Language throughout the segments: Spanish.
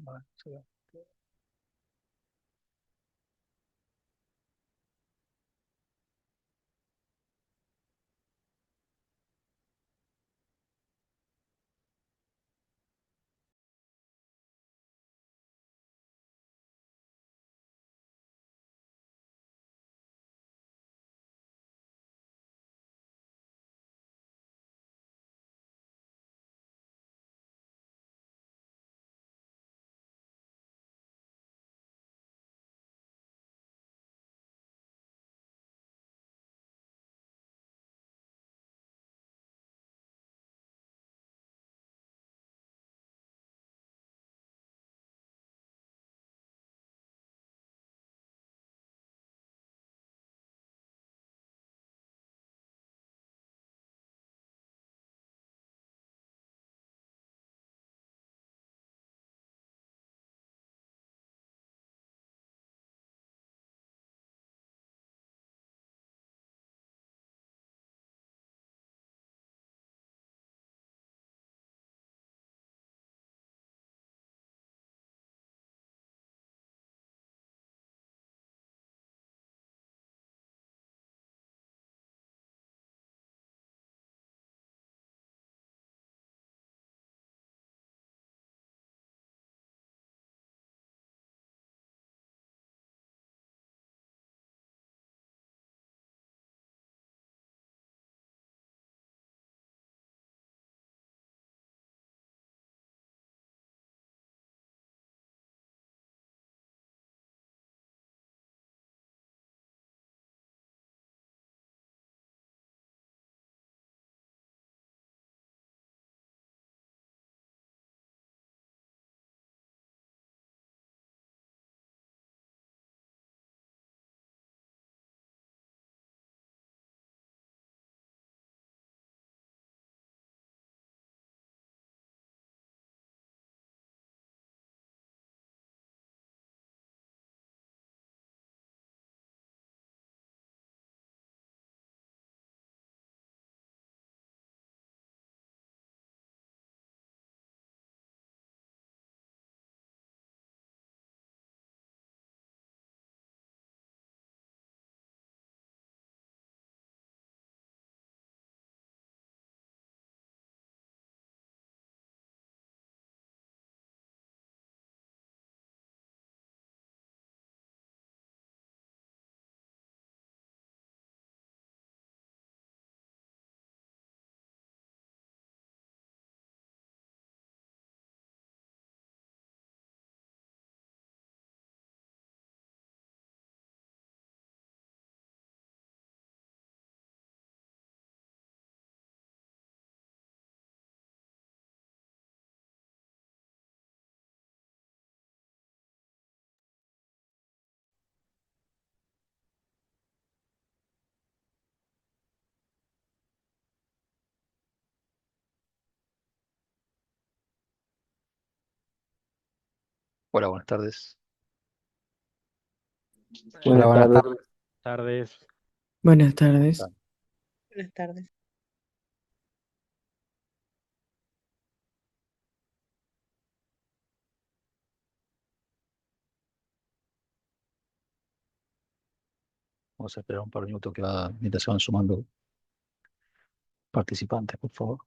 Vale, sí. Hola, buenas tardes. Hola, Buenas buenas tardes. tardes. Buenas ¿Cómo tardes. están? Buenas tardes. Vamos a esperar un par de minutos mientras se van sumando participantes, por favor.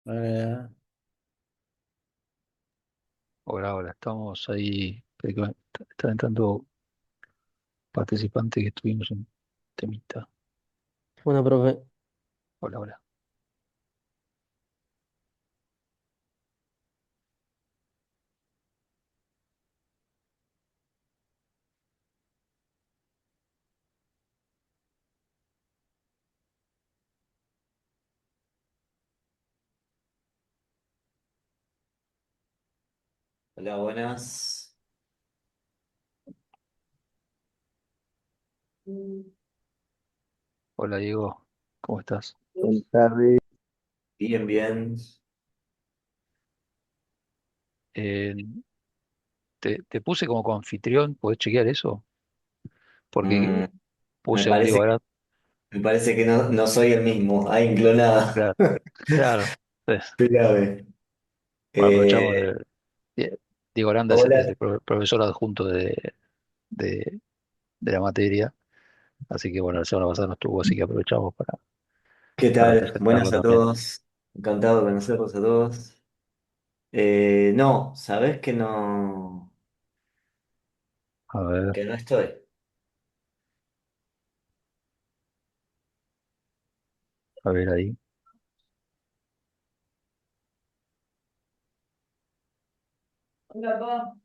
Eh, Hola, hola, estamos ahí. Están entrando participantes que tuvimos un temita. bueno, profe, Hola, hola. hola, buenas. Hola, Diego. ¿Cómo estás? Buenas tardes. Bien, bien. Eh, te puse como anfitrión, ¿podés chequear eso? Porque Mm, me puse a un Diego parece, Arad. me parece que no soy el mismo. Hay clonada. Claro, claro. Clave. Bueno, aprovechamos Eh, Diego Aranda es hola, el profesor adjunto de, de la materia. Así que bueno, la semana pasada no estuvo, así que aprovechamos ¿qué para tal? presentarlo Buenas a también. todos. Encantado de conocerlos a todos. No, ¿sabés A ver, que no estoy? a ver ahí. Hola, papá.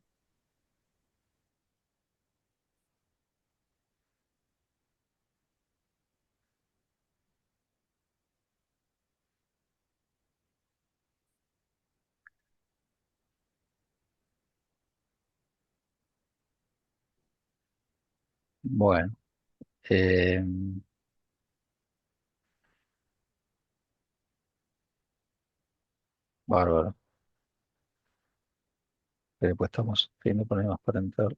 Bueno. eh, Bárbaro. Pues estamos teniendo problemas para entrar.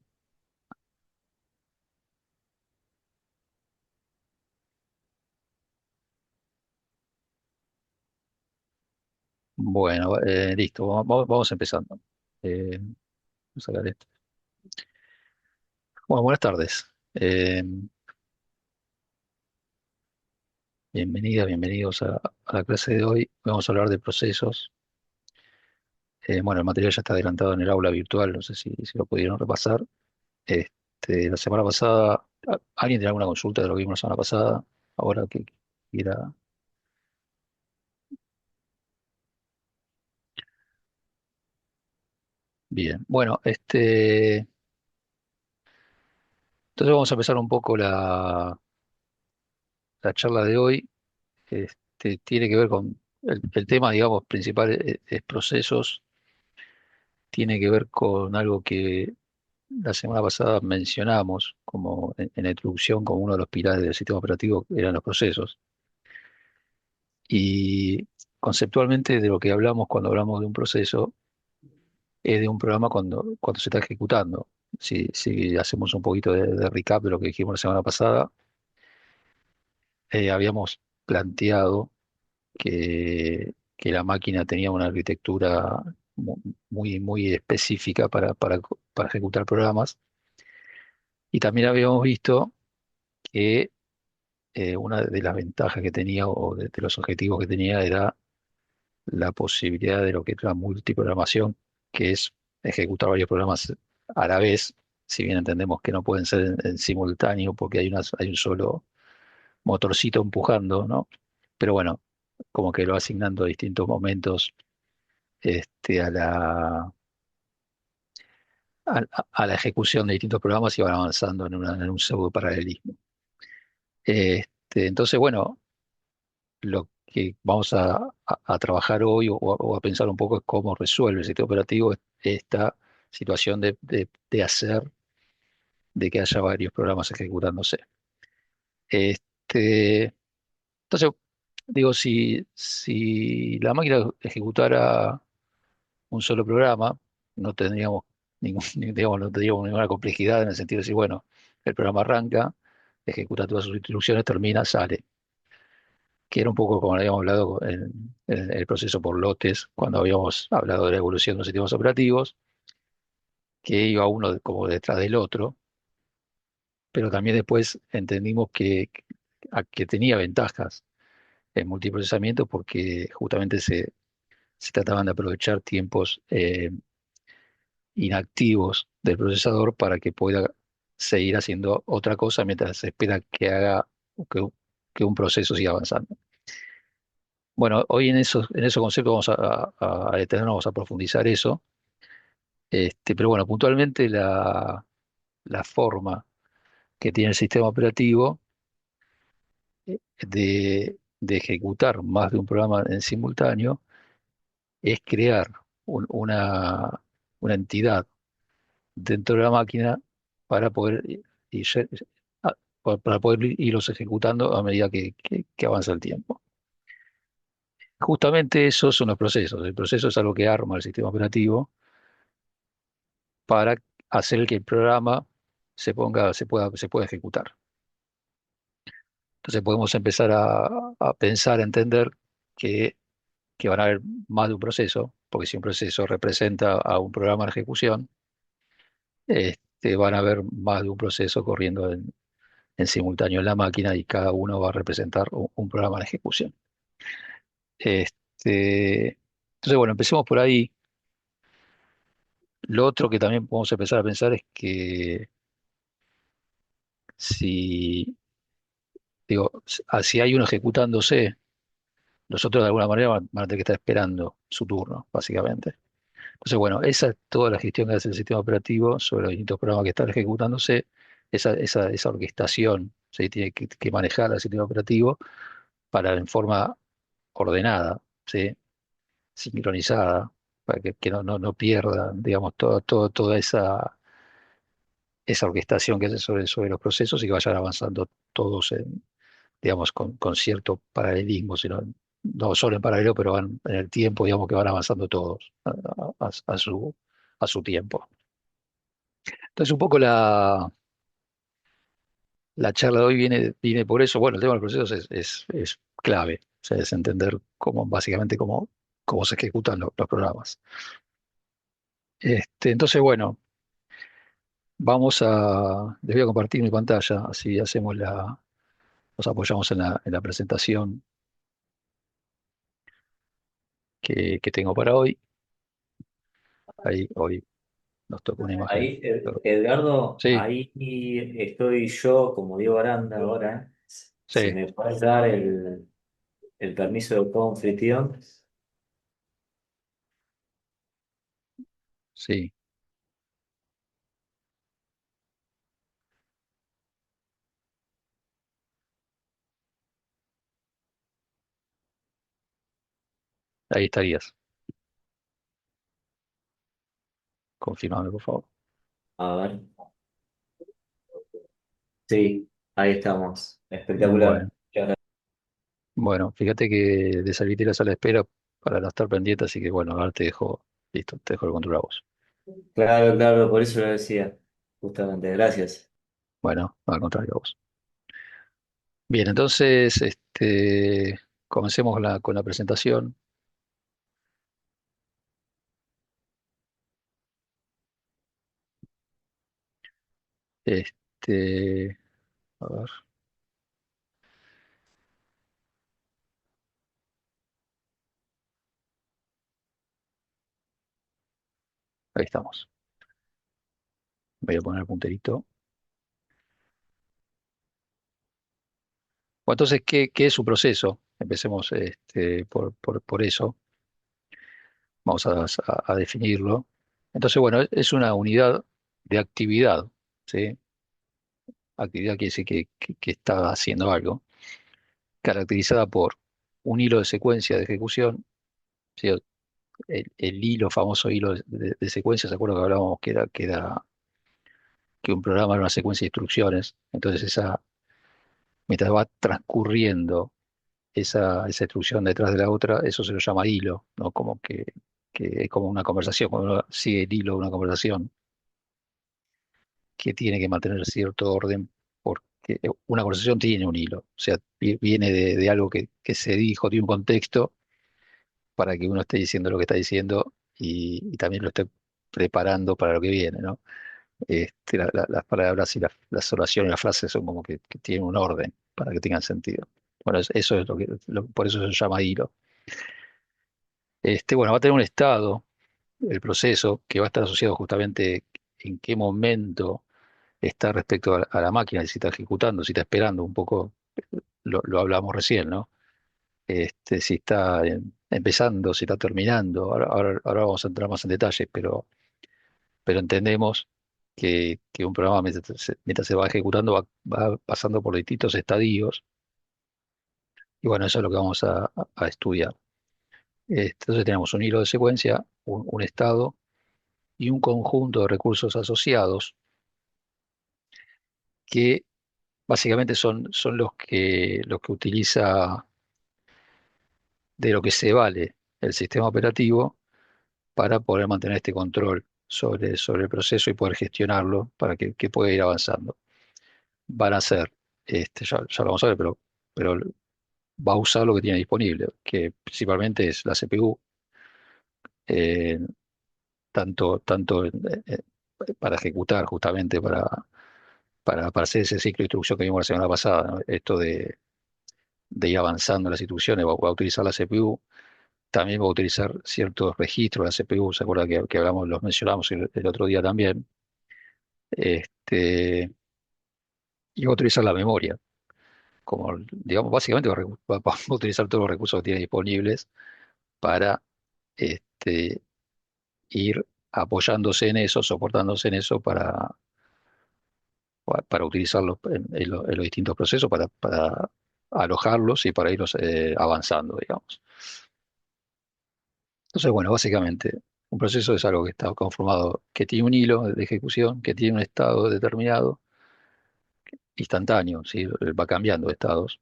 Bueno, listo, vamos empezando. Voy a sacar esto. Bueno, buenas tardes. Bienvenidas, bienvenidos a la clase de hoy. Vamos a hablar de procesos. Bueno, el material ya está adelantado en el aula virtual, no sé si lo pudieron repasar. La semana pasada, ¿alguien tiene alguna consulta de lo que vimos la semana pasada? Ahora que quiera. Bien, bueno, entonces vamos a empezar un poco la charla de hoy. Tiene que ver con el tema, digamos, principal es procesos, tiene que ver con algo que la semana pasada mencionamos como en la introducción, como uno de los pilares del sistema operativo, que eran los procesos. Y conceptualmente de lo que hablamos cuando hablamos de un proceso es de un programa cuando se está ejecutando. Si hacemos un poquito de recap de lo que dijimos la semana pasada, habíamos planteado que la máquina tenía una arquitectura muy específica para ejecutar programas. Y también habíamos visto que una de las ventajas que tenía o de los objetivos que tenía era la posibilidad de lo que es la multiprogramación, que es ejecutar varios programas a la vez, si bien entendemos que no pueden ser en simultáneo porque hay un solo motorcito empujando, ¿no? Pero bueno, como que lo va asignando a distintos momentos a a la ejecución de distintos programas y van avanzando en un pseudo paralelismo. Entonces, bueno, lo que vamos a trabajar hoy o a pensar un poco es cómo resuelve el sistema operativo esta situación de hacer de que haya varios programas ejecutándose. Este, entonces, digo, si la máquina ejecutara un solo programa, no tendríamos digamos, no tendríamos ninguna complejidad en el sentido de decir, bueno, el programa arranca, ejecuta todas sus instrucciones, termina, sale. Que era un poco como lo habíamos hablado en el proceso por lotes, cuando habíamos hablado de la evolución de los sistemas operativos, que iba uno como detrás del otro, pero también después entendimos que tenía ventajas en multiprocesamiento porque justamente se trataban de aprovechar tiempos inactivos del procesador para que pueda seguir haciendo otra cosa mientras se espera que haga que, que un proceso siga avanzando. Bueno, hoy en esos conceptos vamos a detenernos, vamos a profundizar eso. Pero bueno, puntualmente la forma que tiene el sistema operativo de ejecutar más de un programa en simultáneo es crear una entidad dentro de la máquina para poder, a- para poder irlos ejecutando a medida que avanza el tiempo. Justamente esos son los procesos. El proceso es algo que arma el sistema operativo para hacer que el programa se pueda ejecutar. Entonces podemos empezar a pensar, a entender que, que van a haber más de un proceso, porque si un proceso representa a un programa de ejecución, van a haber más de un proceso corriendo en simultáneo en la máquina y cada uno va a representar un programa de ejecución. Entonces, bueno, empecemos por ahí. Lo otro que también podemos empezar a pensar es que si, digo, si hay uno ejecutándose, los otros de alguna manera van a tener que estar esperando su turno, básicamente. Entonces, bueno, esa es toda la gestión que hace el sistema operativo sobre los distintos programas que están ejecutándose, esa orquestación se tiene que manejar el sistema operativo para en forma ordenada, ¿sí? Sincronizada, para que no pierda, digamos, toda esa orquestación que hace sobre los procesos y que vayan avanzando todos digamos, con cierto paralelismo, sino no solo en paralelo, pero van en el tiempo, digamos, que van avanzando todos a su tiempo. Entonces, un poco la charla de hoy viene por eso. Bueno, el tema de los procesos es clave, o sea, es entender básicamente cómo se ejecutan los programas. Entonces, bueno, les voy a compartir mi pantalla, así nos apoyamos en la presentación que tengo para hoy. Ahí, hoy nos toca una imagen. Ahí, Edgardo, Sí, ahí estoy yo como Diego Aranda ahora. Si sí, me puedes dar el permiso de conferencia. sí, ahí estarías. Confírmame, por favor. A ver, sí, ahí estamos. Espectacular. Bueno, bueno, fíjate que deshabilité la sala de espera para no estar pendiente, así que bueno, ahora te dejo, listo, te dejo el control a vos. Claro, claro, por eso lo decía. Justamente, gracias. Bueno, no, al contrario a vos. Bien, entonces, comencemos con la presentación. Este, a ver, ahí estamos. Voy a poner el punterito. Bueno, entonces, ¿qué es su proceso? Empecemos por eso. Vamos a definirlo. Entonces, bueno, es una unidad de actividad, ¿sí? Actividad quiere decir que está haciendo algo, caracterizada por un hilo de secuencia de ejecución, ¿sí? El hilo, famoso hilo de secuencia, ¿se acuerdan que hablábamos que un programa era una secuencia de instrucciones? Entonces, mientras va transcurriendo esa instrucción detrás de la otra, eso se lo llama hilo, ¿no? Que es como una conversación, cuando uno sigue el hilo de una conversación que tiene que mantener cierto orden, porque una conversación tiene un hilo, o sea, viene de algo que se dijo, de un contexto, para que uno esté diciendo lo que está diciendo y también lo esté preparando para lo que viene, ¿no? Las palabras y las oraciones, las frases son como que tienen un orden para que tengan sentido. Bueno, eso es por eso se llama hilo. Bueno, va a tener un estado, el proceso, que va a estar asociado justamente en qué momento está respecto a la máquina, si está ejecutando, si está esperando, un poco lo hablamos recién, ¿no? Si está empezando, si está terminando. Ahora vamos a entrar más en detalles, pero entendemos que un programa, mientras se va ejecutando, va pasando por distintos estadios, y bueno, eso es lo que vamos a estudiar. Entonces tenemos un hilo de secuencia, un estado y un conjunto de recursos asociados que básicamente son los que utiliza, de lo que se vale el sistema operativo para poder mantener este control sobre el proceso y poder gestionarlo para que pueda ir avanzando. Van a ser, ya lo vamos a ver, pero va a usar lo que tiene disponible, que principalmente es la CPU, eh, tanto para ejecutar, justamente para hacer ese ciclo de instrucción que vimos la semana pasada, ¿no? Esto de ir avanzando en las instrucciones, va a utilizar la CPU. También va a utilizar ciertos registros de la CPU, ¿se acuerda que hablamos, los mencionamos el otro día también? Este, y va a utilizar la memoria, como, digamos, básicamente va a utilizar todos los recursos que tiene disponibles para este, ir apoyándose en eso, soportándose en eso para utilizarlos en los distintos procesos, para alojarlos y para irlos avanzando, digamos. Entonces, bueno, básicamente, un proceso es algo que está conformado, que tiene un hilo de ejecución, que tiene un estado determinado, instantáneo, ¿sí? Va cambiando de estados,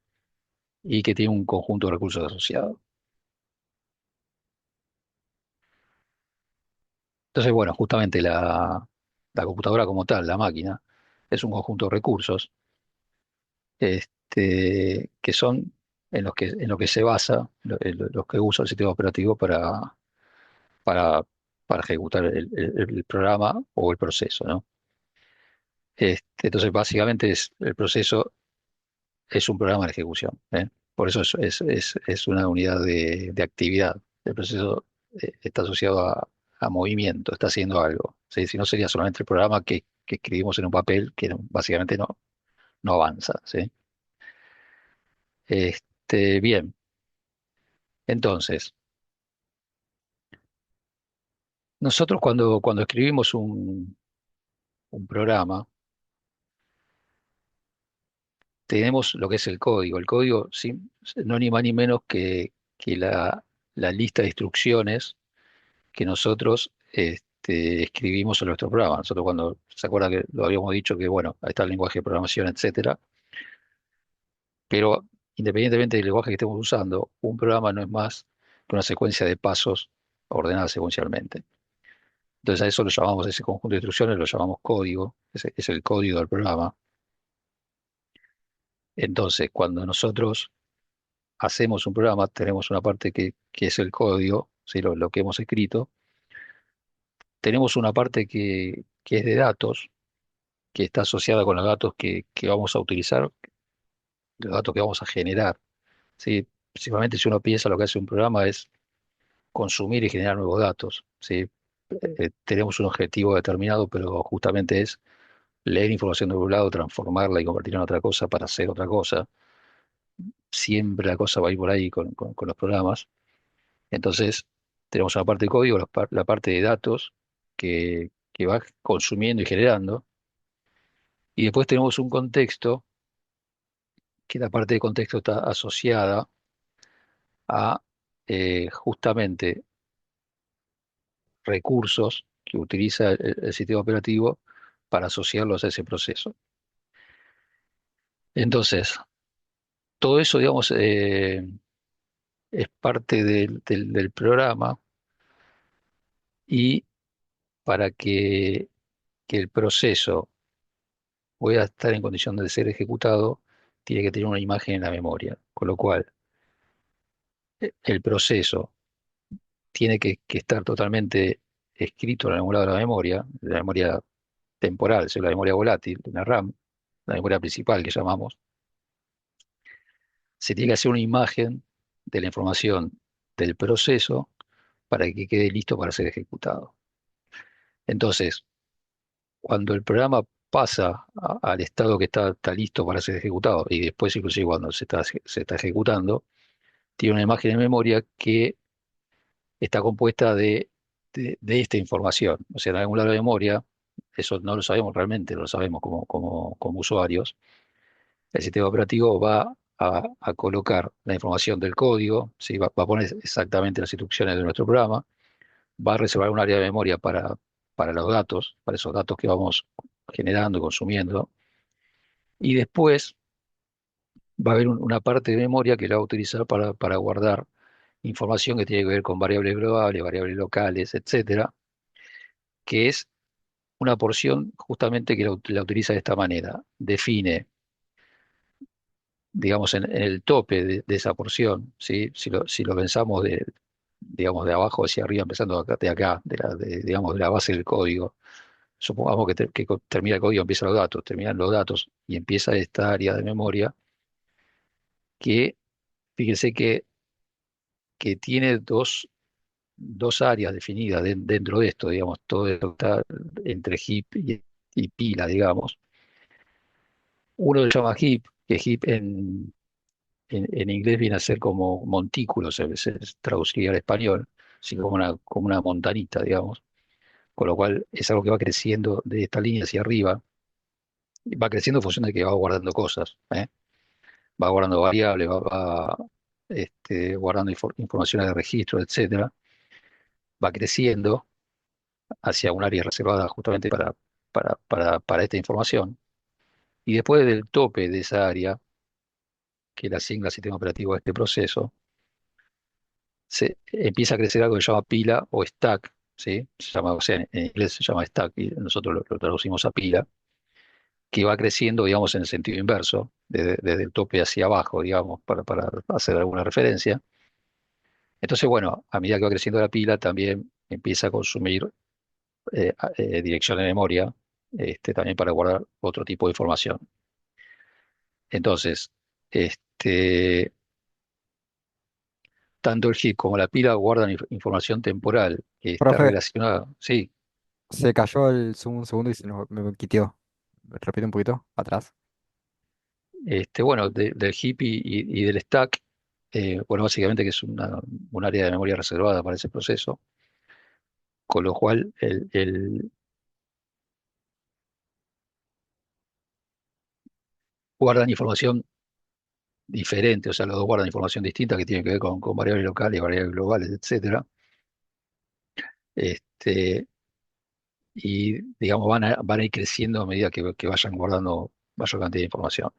y que tiene un conjunto de recursos asociados. Entonces, bueno, justamente la computadora como tal, la máquina, es un conjunto de recursos que son en lo que se basa, los que usa el sistema operativo para, para ejecutar el programa o el proceso, ¿no? Entonces, básicamente el proceso es un programa de ejecución, ¿eh? Por eso es una unidad de actividad. El proceso está asociado a movimiento, está haciendo algo, ¿sí? Si no, sería solamente el programa que escribimos en un papel que básicamente no avanza, ¿sí? Bien, entonces, nosotros cuando escribimos un programa, tenemos lo que es el código. El código, sí, no ni más ni menos que la lista de instrucciones que nosotros escribimos en nuestro programa. Nosotros, cuando se acuerda que lo habíamos dicho, que bueno, ahí está el lenguaje de programación, etcétera, pero independientemente del lenguaje que estemos usando, un programa no es más que una secuencia de pasos ordenadas secuencialmente. Entonces, a eso lo llamamos, ese conjunto de instrucciones lo llamamos código, es el código del programa. Entonces, cuando nosotros hacemos un programa, tenemos una parte que es el código, ¿sí? Lo que hemos escrito. Tenemos una parte que es de datos, que está asociada con los datos que vamos a utilizar, los datos que vamos a generar, ¿sí? Principalmente, si uno piensa, lo que hace un programa es consumir y generar nuevos datos, ¿sí? Tenemos un objetivo determinado, pero justamente es leer información de un lado, transformarla y convertirla en otra cosa para hacer otra cosa. Siempre la cosa va a ir por ahí con los programas. Entonces, tenemos una parte de código, la parte de datos que va consumiendo y generando, y después tenemos un contexto, que la parte de contexto está asociada a justamente recursos que utiliza el sistema operativo para asociarlos a ese proceso. Entonces, todo eso, digamos, es parte del programa, y para que el proceso pueda estar en condición de ser ejecutado, tiene que tener una imagen en la memoria, con lo cual el proceso tiene que estar totalmente escrito en algún lado de la memoria temporal, es la memoria volátil, la RAM, la memoria principal que llamamos. Se tiene que hacer una imagen de la información del proceso para que quede listo para ser ejecutado. Entonces, cuando el programa pasa al estado que está listo para ser ejecutado, y después inclusive cuando se está ejecutando, tiene una imagen en memoria que está compuesta de esta información. O sea, en algún lado de memoria, eso no lo sabemos realmente, lo sabemos como usuarios, el sistema operativo va a colocar la información del código, ¿sí? Va a poner exactamente las instrucciones de nuestro programa, va a reservar un área de memoria para los datos, para esos datos que vamos generando, consumiendo, y después va a haber una parte de memoria que la va a utilizar para guardar información que tiene que ver con variables globales, variables locales, etcétera, que es una porción justamente que la utiliza de esta manera. Define, digamos, en el tope de esa porción, ¿sí? Si lo pensamos digamos, de abajo hacia arriba, empezando de acá, digamos, de la base del código. Supongamos que termina el código, empiezan los datos, terminan los datos y empieza esta área de memoria que, fíjense que tiene dos áreas definidas dentro de esto, digamos, todo esto está entre heap y pila, digamos. Uno se llama heap, que heap en inglés viene a ser como montículo, se traduciría al español, así como una montanita, digamos, con lo cual es algo que va creciendo de esta línea hacia arriba, y va creciendo en función de que va guardando cosas, ¿eh? Va guardando variables, guardando informaciones de registro, etcétera, va creciendo hacia un área reservada justamente para esta información, y después del tope de esa área, que le asigna el sistema operativo a este proceso, se empieza a crecer algo que se llama pila o stack, ¿sí? O sea, en inglés se llama stack y nosotros lo traducimos a pila, que va creciendo, digamos, en el sentido inverso, desde el tope hacia abajo, digamos, para hacer alguna referencia. Entonces, bueno, a medida que va creciendo la pila, también empieza a consumir dirección de memoria, también para guardar otro tipo de información. Entonces, este, tanto el heap como la pila guardan información temporal que está Profe, relacionada, sí. se cayó el Zoom un segundo y me quiteó. Repite un poquito, atrás. Bueno, del heap y del stack, bueno, básicamente que es un área de memoria reservada para ese proceso, con lo cual guardan información diferente, o sea, los dos guardan información distinta que tiene que ver con variables locales, variables globales, etcétera. Este, y digamos, van a ir creciendo a medida que vayan guardando mayor cantidad de información.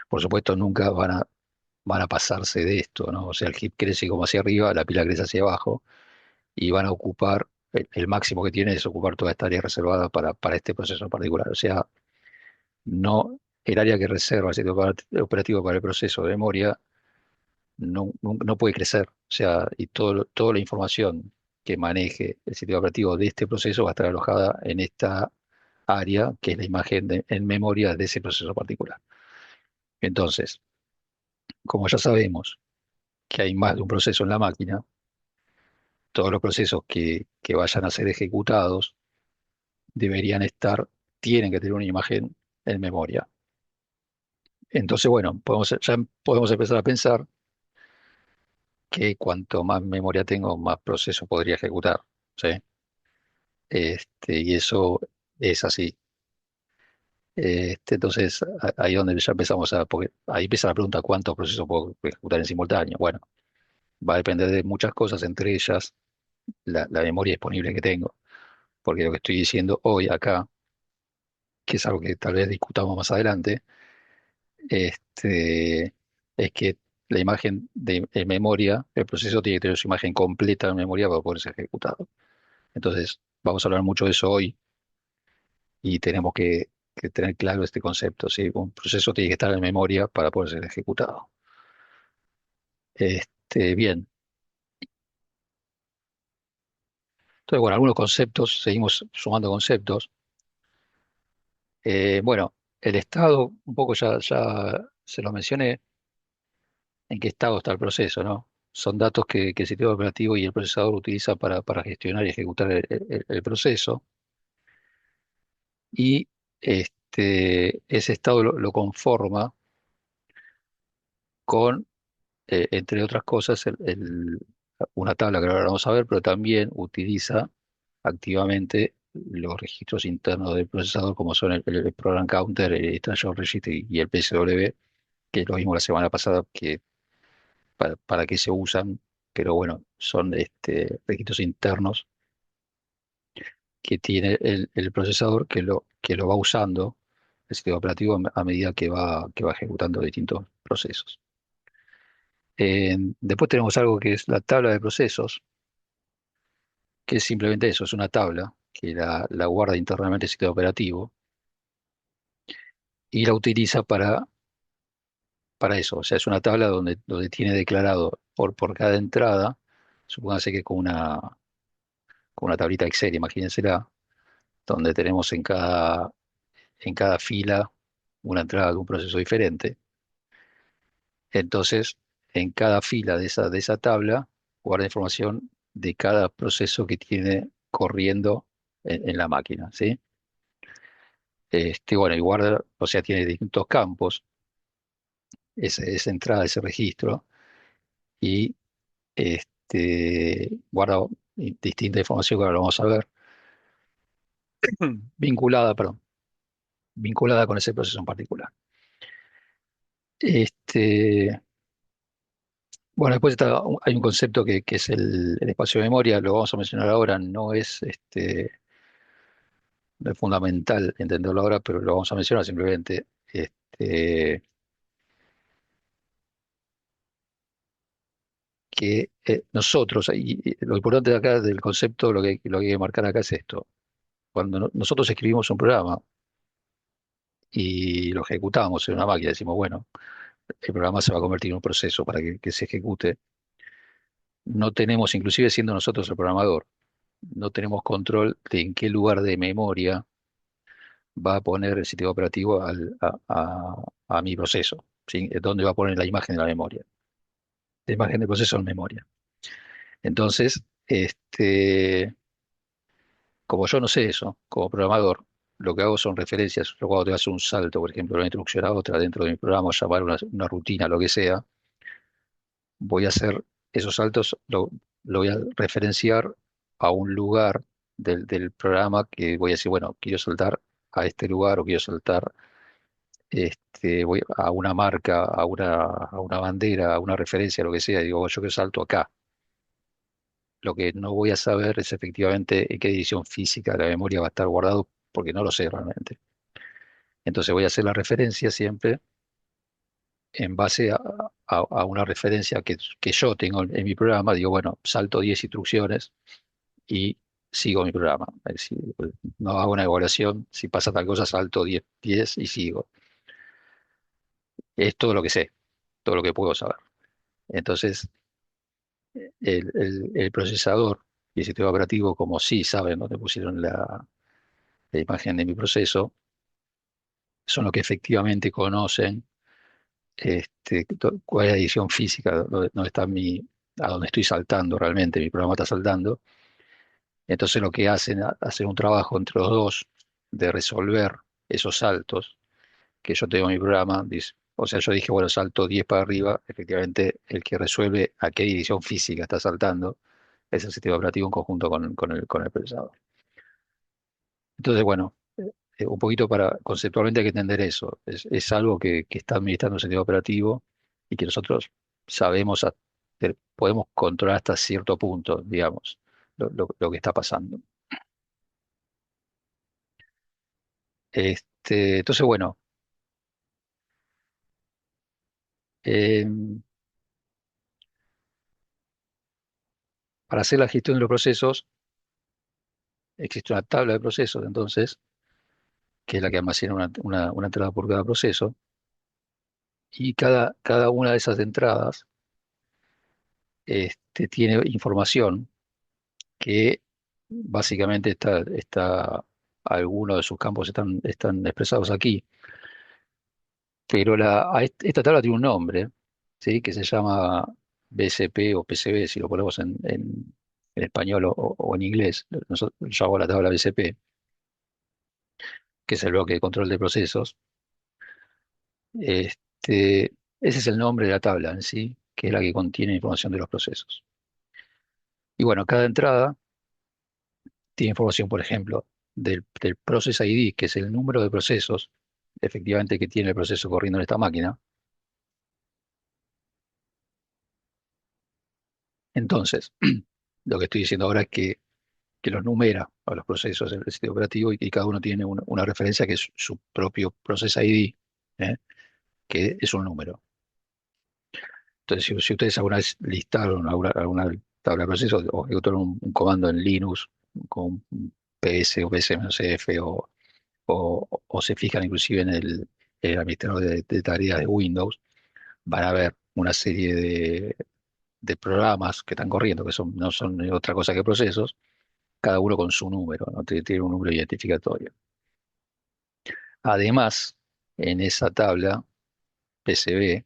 Por supuesto, nunca van a pasarse de esto, ¿no? O sea, el heap crece como hacia arriba, la pila crece hacia abajo, y van a ocupar, el máximo que tiene es ocupar toda esta área reservada para este proceso en particular. O sea, no, el área que reserva el sistema operativo para el proceso de memoria no puede crecer. O sea, y toda la información que maneje el sistema operativo de este proceso va a estar alojada en esta área, que es la imagen en memoria de ese proceso particular. Entonces, como ya sabemos que hay más de un proceso en la máquina, todos los procesos que vayan a ser ejecutados deberían tienen que tener una imagen en memoria. Entonces, bueno, ya podemos empezar a pensar que cuanto más memoria tengo, más procesos podría ejecutar, ¿sí? Y eso es así. Entonces, ahí es donde ya empezamos porque ahí empieza la pregunta, ¿cuántos procesos puedo ejecutar en simultáneo? Bueno, va a depender de muchas cosas, entre ellas la memoria disponible que tengo, porque lo que estoy diciendo hoy acá, que es algo que tal vez discutamos más adelante, es que la imagen en memoria, el proceso tiene que tener su imagen completa en memoria para poder ser ejecutado. Entonces, vamos a hablar mucho de eso hoy y tenemos que tener claro este concepto, ¿sí? Un proceso tiene que estar en memoria para poder ser ejecutado. Bien. Entonces, bueno, algunos conceptos, seguimos sumando conceptos. Bueno, el estado, un poco ya se lo mencioné, en qué estado está el proceso, ¿no? son datos que el sistema operativo y el procesador utiliza para gestionar y ejecutar el proceso. Y ese estado lo conforma con, entre otras cosas, una tabla que ahora vamos a ver, pero también utiliza activamente los registros internos del procesador, como son el Program Counter, el Instruction Register y el PSW, que es lo mismo la semana pasada, que para qué se usan, pero bueno, son registros internos que tiene el procesador que lo va usando el sistema operativo a medida que va ejecutando distintos procesos. Después tenemos algo que es la tabla de procesos, que es simplemente eso, es una tabla que la guarda internamente el sistema operativo y la utiliza para eso. O sea, es una tabla donde tiene declarado por cada entrada, supóngase que con una tablita Excel, imagínensela, donde tenemos en cada fila una entrada de un proceso diferente. Entonces, en cada fila de esa tabla, guarda información de cada proceso que tiene corriendo en la máquina, ¿sí? Bueno, y guarda, o sea, tiene distintos campos, esa entrada, ese registro, y guarda distinta información que ahora lo vamos a ver, vinculada, perdón, vinculada con ese proceso en particular. Este, bueno, después hay un concepto que es el espacio de memoria, lo vamos a mencionar ahora, no es fundamental entenderlo ahora, pero lo vamos a mencionar simplemente. Que nosotros, y lo importante de acá del concepto, lo que hay que marcar acá es esto. Cuando nosotros escribimos un programa y lo ejecutamos en una máquina, decimos, bueno, el programa se va a convertir en un proceso para que se ejecute. No tenemos, inclusive siendo nosotros el programador, no tenemos control de en qué lugar de memoria va a poner el sistema operativo a mi proceso, ¿sí? ¿Dónde va a poner la imagen de la memoria? La imagen del proceso en memoria. Entonces, como yo no sé eso, como programador, lo que hago son referencias. Yo cuando te hacer un salto, por ejemplo, de una instrucción a otra dentro de mi programa, o llamar una rutina, lo que sea, voy a hacer esos saltos, lo voy a referenciar a un lugar del programa que voy a decir, bueno, quiero saltar a este lugar o quiero saltar voy a una marca, a una bandera, a una referencia, lo que sea, digo, yo que salto acá. Lo que no voy a saber es efectivamente en qué edición física de la memoria va a estar guardado, porque no lo sé realmente. Entonces voy a hacer la referencia siempre en base a una referencia que yo tengo en mi programa. Digo, bueno, salto 10 instrucciones y sigo mi programa. Es decir, no hago una evaluación, si pasa tal cosa, salto 10 y sigo. Es todo lo que sé, todo lo que puedo saber. Entonces, el procesador y el sistema operativo, como sí saben dónde pusieron la imagen de mi proceso, son los que efectivamente conocen cuál es la edición física, dónde está a dónde estoy saltando realmente, mi programa está saltando. Entonces lo que hacen un trabajo entre los dos de resolver esos saltos que yo tengo en mi programa. O sea, yo dije, bueno, salto 10 para arriba, efectivamente el que resuelve a qué edición física está saltando es el sistema operativo en conjunto con el procesador. Entonces, bueno, un poquito conceptualmente hay que entender eso. Es algo que está administrando el sistema operativo y que nosotros sabemos, podemos controlar hasta cierto punto, digamos, lo que está pasando. Entonces, bueno, em, para hacer la gestión de los procesos, existe una tabla de procesos, entonces, que es la que almacena una entrada por cada proceso, y cada una de esas entradas tiene información que básicamente algunos de sus campos están expresados aquí, pero esta tabla tiene un nombre, ¿sí? Que se llama BSP o PCB, si lo ponemos en español o en inglés. Yo hago la tabla BSP, que es el bloque de control de procesos. Este, ese es el nombre de la tabla en sí, que es la que contiene información de los procesos. Y bueno, cada entrada tiene información, por ejemplo, del Process ID, que es el número de procesos efectivamente que tiene el proceso corriendo en esta máquina. Entonces, lo que estoy diciendo ahora es que los numera a los procesos del sistema operativo y cada uno tiene una referencia que es su propio Process ID, ¿eh? Que es un número. Entonces, si ustedes alguna vez listaron alguna tabla de procesos o ejecutaron un comando en Linux con un PS o PS-F o se fijan inclusive en el administrador de tareas de Windows, van a ver una serie de programas que están corriendo, que no son otra cosa que procesos, cada uno con su número, ¿no? Tiene un número identificatorio. Además, en esa tabla PCB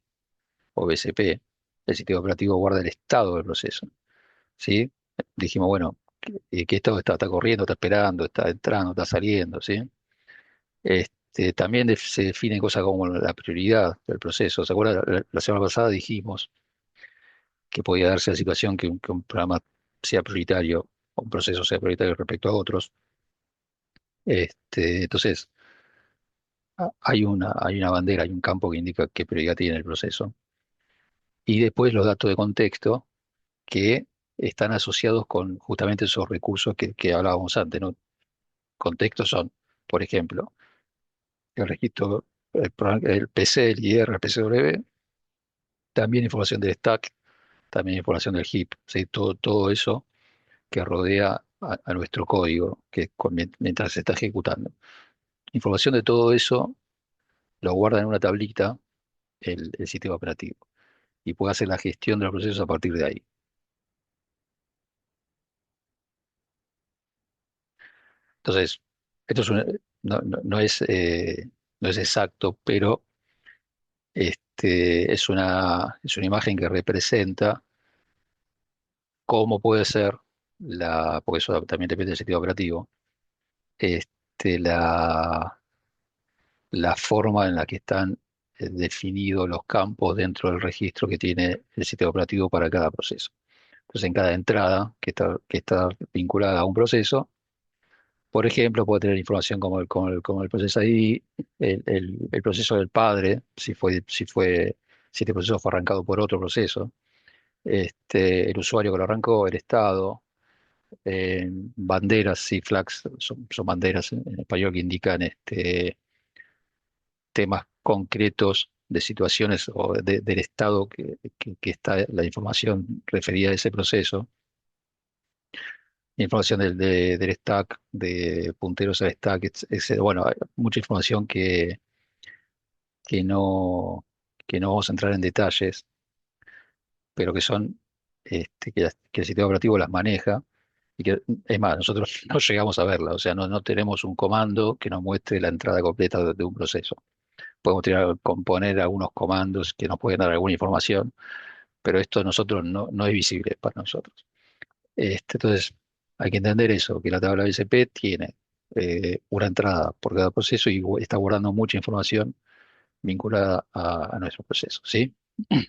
o BCP, el sistema operativo guarda el estado del proceso, ¿sí? Dijimos, bueno, ¿qué estado está? ¿Está corriendo? ¿Está esperando? ¿Está entrando? ¿Está saliendo? ¿Sí? También se definen cosas como la prioridad del proceso. ¿Se acuerdan? La semana pasada dijimos que podía darse la situación que un programa sea prioritario o un proceso sea prioritario respecto a otros. Entonces, hay una bandera, hay un campo que indica qué prioridad tiene el proceso. Y después los datos de contexto que están asociados con justamente esos recursos que hablábamos antes, ¿no? Contextos son, por ejemplo, el registro, el PC, el IR, el PCW, también información del stack, también información del heap, ¿sí? Todo eso que rodea a nuestro código mientras se está ejecutando. Información de todo eso lo guarda en una tablita el sistema operativo y puede hacer la gestión de los procesos a partir de ahí. Entonces, esto no es exacto, pero es una imagen que representa cómo puede ser porque eso también depende del sistema operativo, la forma en la que están definidos los campos dentro del registro que tiene el sistema operativo para cada proceso. Entonces, en cada entrada que está vinculada a un proceso, por ejemplo, puede tener información como el proceso ID, el proceso del padre, si este proceso fue arrancado por otro proceso, el usuario que lo arrancó, el estado, banderas, sí, flags, son banderas en español que indican temas concretos de situaciones o del estado que está la información referida a ese proceso, información del stack, de punteros al stack, etc. Bueno, hay mucha información que no, que no vamos a entrar en detalles, pero que son que el sistema operativo las maneja y que, es más, nosotros no llegamos a verla, o sea, no tenemos un comando que nos muestre la entrada completa de un proceso. Podemos componer algunos comandos que nos pueden dar alguna información, pero esto nosotros no es visible para nosotros. Entonces, hay que entender eso, que la tabla BCP tiene una entrada por cada proceso y está guardando mucha información vinculada a nuestro proceso, ¿sí? Bien,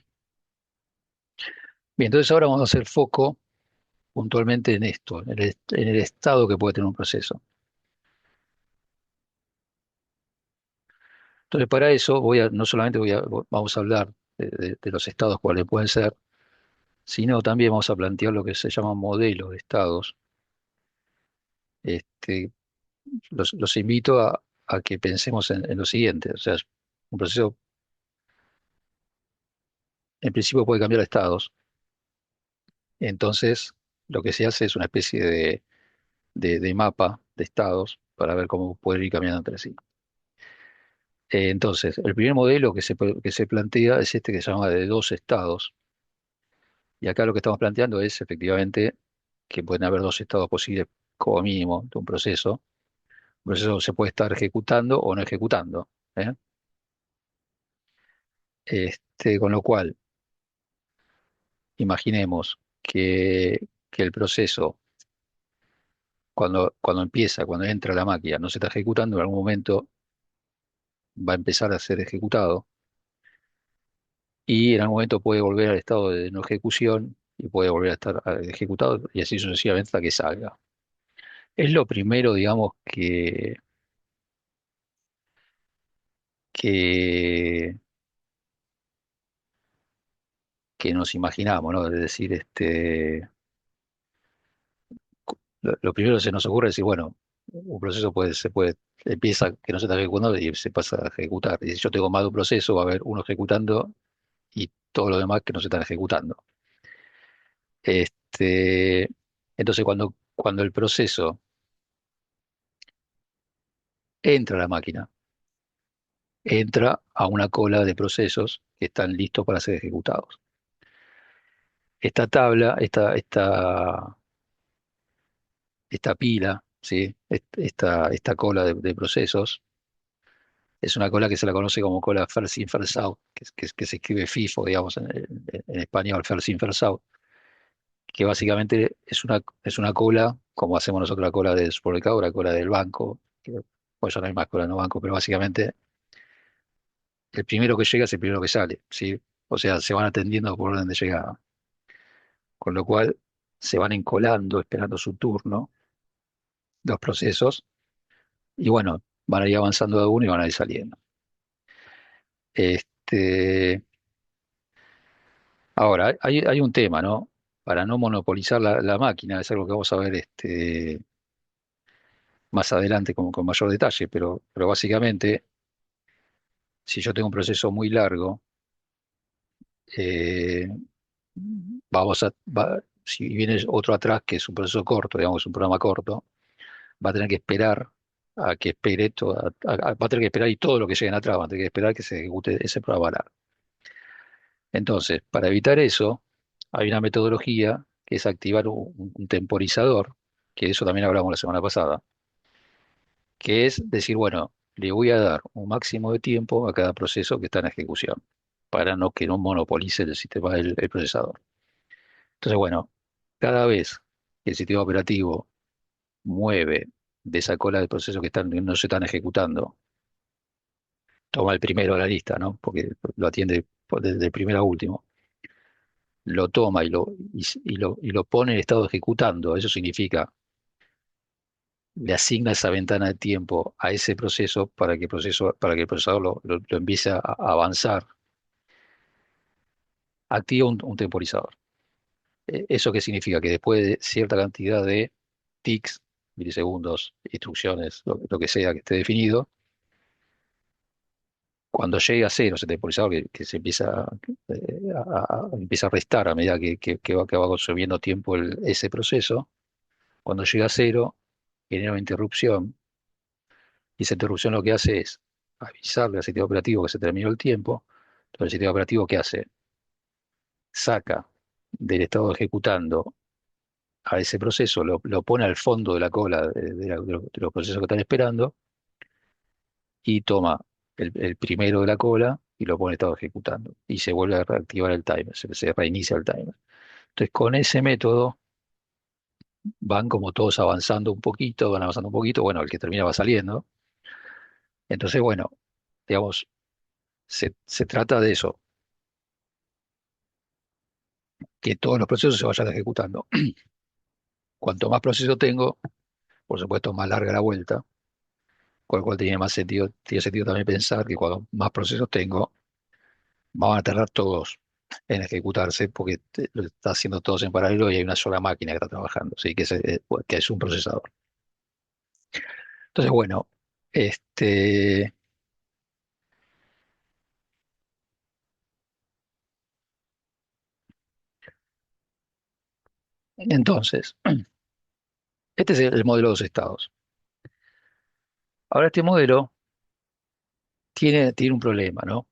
entonces ahora vamos a hacer foco puntualmente en esto, en el estado que puede tener un proceso. Entonces, para eso no solamente vamos a hablar de los estados cuáles pueden ser, sino también vamos a plantear lo que se llama modelo de estados. Este, los invito a que pensemos en lo siguiente, o sea, un proceso en principio puede cambiar de estados, entonces lo que se hace es una especie de mapa de estados para ver cómo pueden ir cambiando entre sí. Entonces, el primer modelo que se plantea es este que se llama de dos estados. Y acá lo que estamos planteando es efectivamente que pueden haber dos estados posibles como mínimo de un proceso. Un proceso se puede estar ejecutando o no ejecutando, ¿eh? Con lo cual, imaginemos que el proceso, cuando empieza, cuando entra la máquina, no se está ejecutando, en algún momento va a empezar a ser ejecutado y en algún momento puede volver al estado de no ejecución y puede volver a estar ejecutado y así sucesivamente hasta que salga. Es lo primero, digamos, que, que nos imaginamos, ¿no? Es decir, lo primero que se nos ocurre es decir, bueno, un proceso empieza que no se está ejecutando y se pasa a ejecutar. Y si yo tengo más de un proceso, va a haber uno ejecutando y todo lo demás que no se están ejecutando. Este, entonces, cuando el proceso entra a la máquina, entra a una cola de procesos que están listos para ser ejecutados. Esta tabla, esta pila, ¿sí? Esta cola de procesos, es una cola que se la conoce como cola first in, first out, que se escribe FIFO, digamos, en español, first in, first out, que básicamente es una cola, como hacemos nosotros la cola del supermercado, la cola del banco, pues ya no hay más cola en los bancos, pero básicamente el primero que llega es el primero que sale, ¿sí? O sea, se van atendiendo por orden de llegada, con lo cual se van encolando, esperando su turno, los procesos, y bueno, van a ir avanzando de uno y van a ir saliendo. Este, Ahora, hay un tema, ¿no? Para no monopolizar la máquina, es algo que vamos a ver más adelante con mayor detalle, pero básicamente, si yo tengo un proceso muy largo, eh, si viene otro atrás que es un proceso corto, digamos, un programa corto, va a tener que esperar a que espere va a tener que esperar y todo lo que lleguen atrás, va a tener que esperar que se ejecute ese programa largo. Entonces, para evitar eso, hay una metodología que es activar un temporizador, que de eso también hablamos la semana pasada, que es decir, bueno, le voy a dar un máximo de tiempo a cada proceso que está en ejecución, para que no monopolice el sistema el procesador. Entonces, bueno, cada vez que el sistema operativo mueve de esa cola de procesos que no se están ejecutando, toma el primero de la lista, ¿no? Porque lo atiende desde el primero a último, lo toma y lo pone en estado ejecutando. Eso significa, le asigna esa ventana de tiempo a ese proceso para que el procesador lo empiece a avanzar. Activa un temporizador. ¿Eso qué significa? Que después de cierta cantidad de tics, milisegundos, instrucciones, lo que sea que esté definido, cuando llegue a cero ese temporizador que se empieza a restar a medida que va consumiendo tiempo ese proceso, cuando llega a cero, genera una interrupción, y esa interrupción lo que hace es avisarle al sistema operativo que se terminó el tiempo. Entonces el sistema operativo, ¿qué hace? Saca del estado ejecutando a ese proceso, lo pone al fondo de la cola de los procesos que están esperando y toma el primero de la cola y lo pone en estado ejecutando y se vuelve a reactivar el timer, se reinicia el timer. Entonces con ese método van como todos avanzando un poquito, van avanzando un poquito, bueno, el que termina va saliendo. Entonces, bueno, digamos, se trata de eso, que todos los procesos se vayan ejecutando. Cuanto más procesos tengo, por supuesto, más larga la vuelta, con lo cual tiene sentido también pensar que cuando más procesos tengo, van a tardar todos en ejecutarse porque lo está haciendo todos en paralelo y hay una sola máquina que está trabajando, ¿sí? Que es un procesador. Entonces, bueno, este, entonces, este es el modelo de dos estados. Ahora, este modelo tiene un problema, ¿no?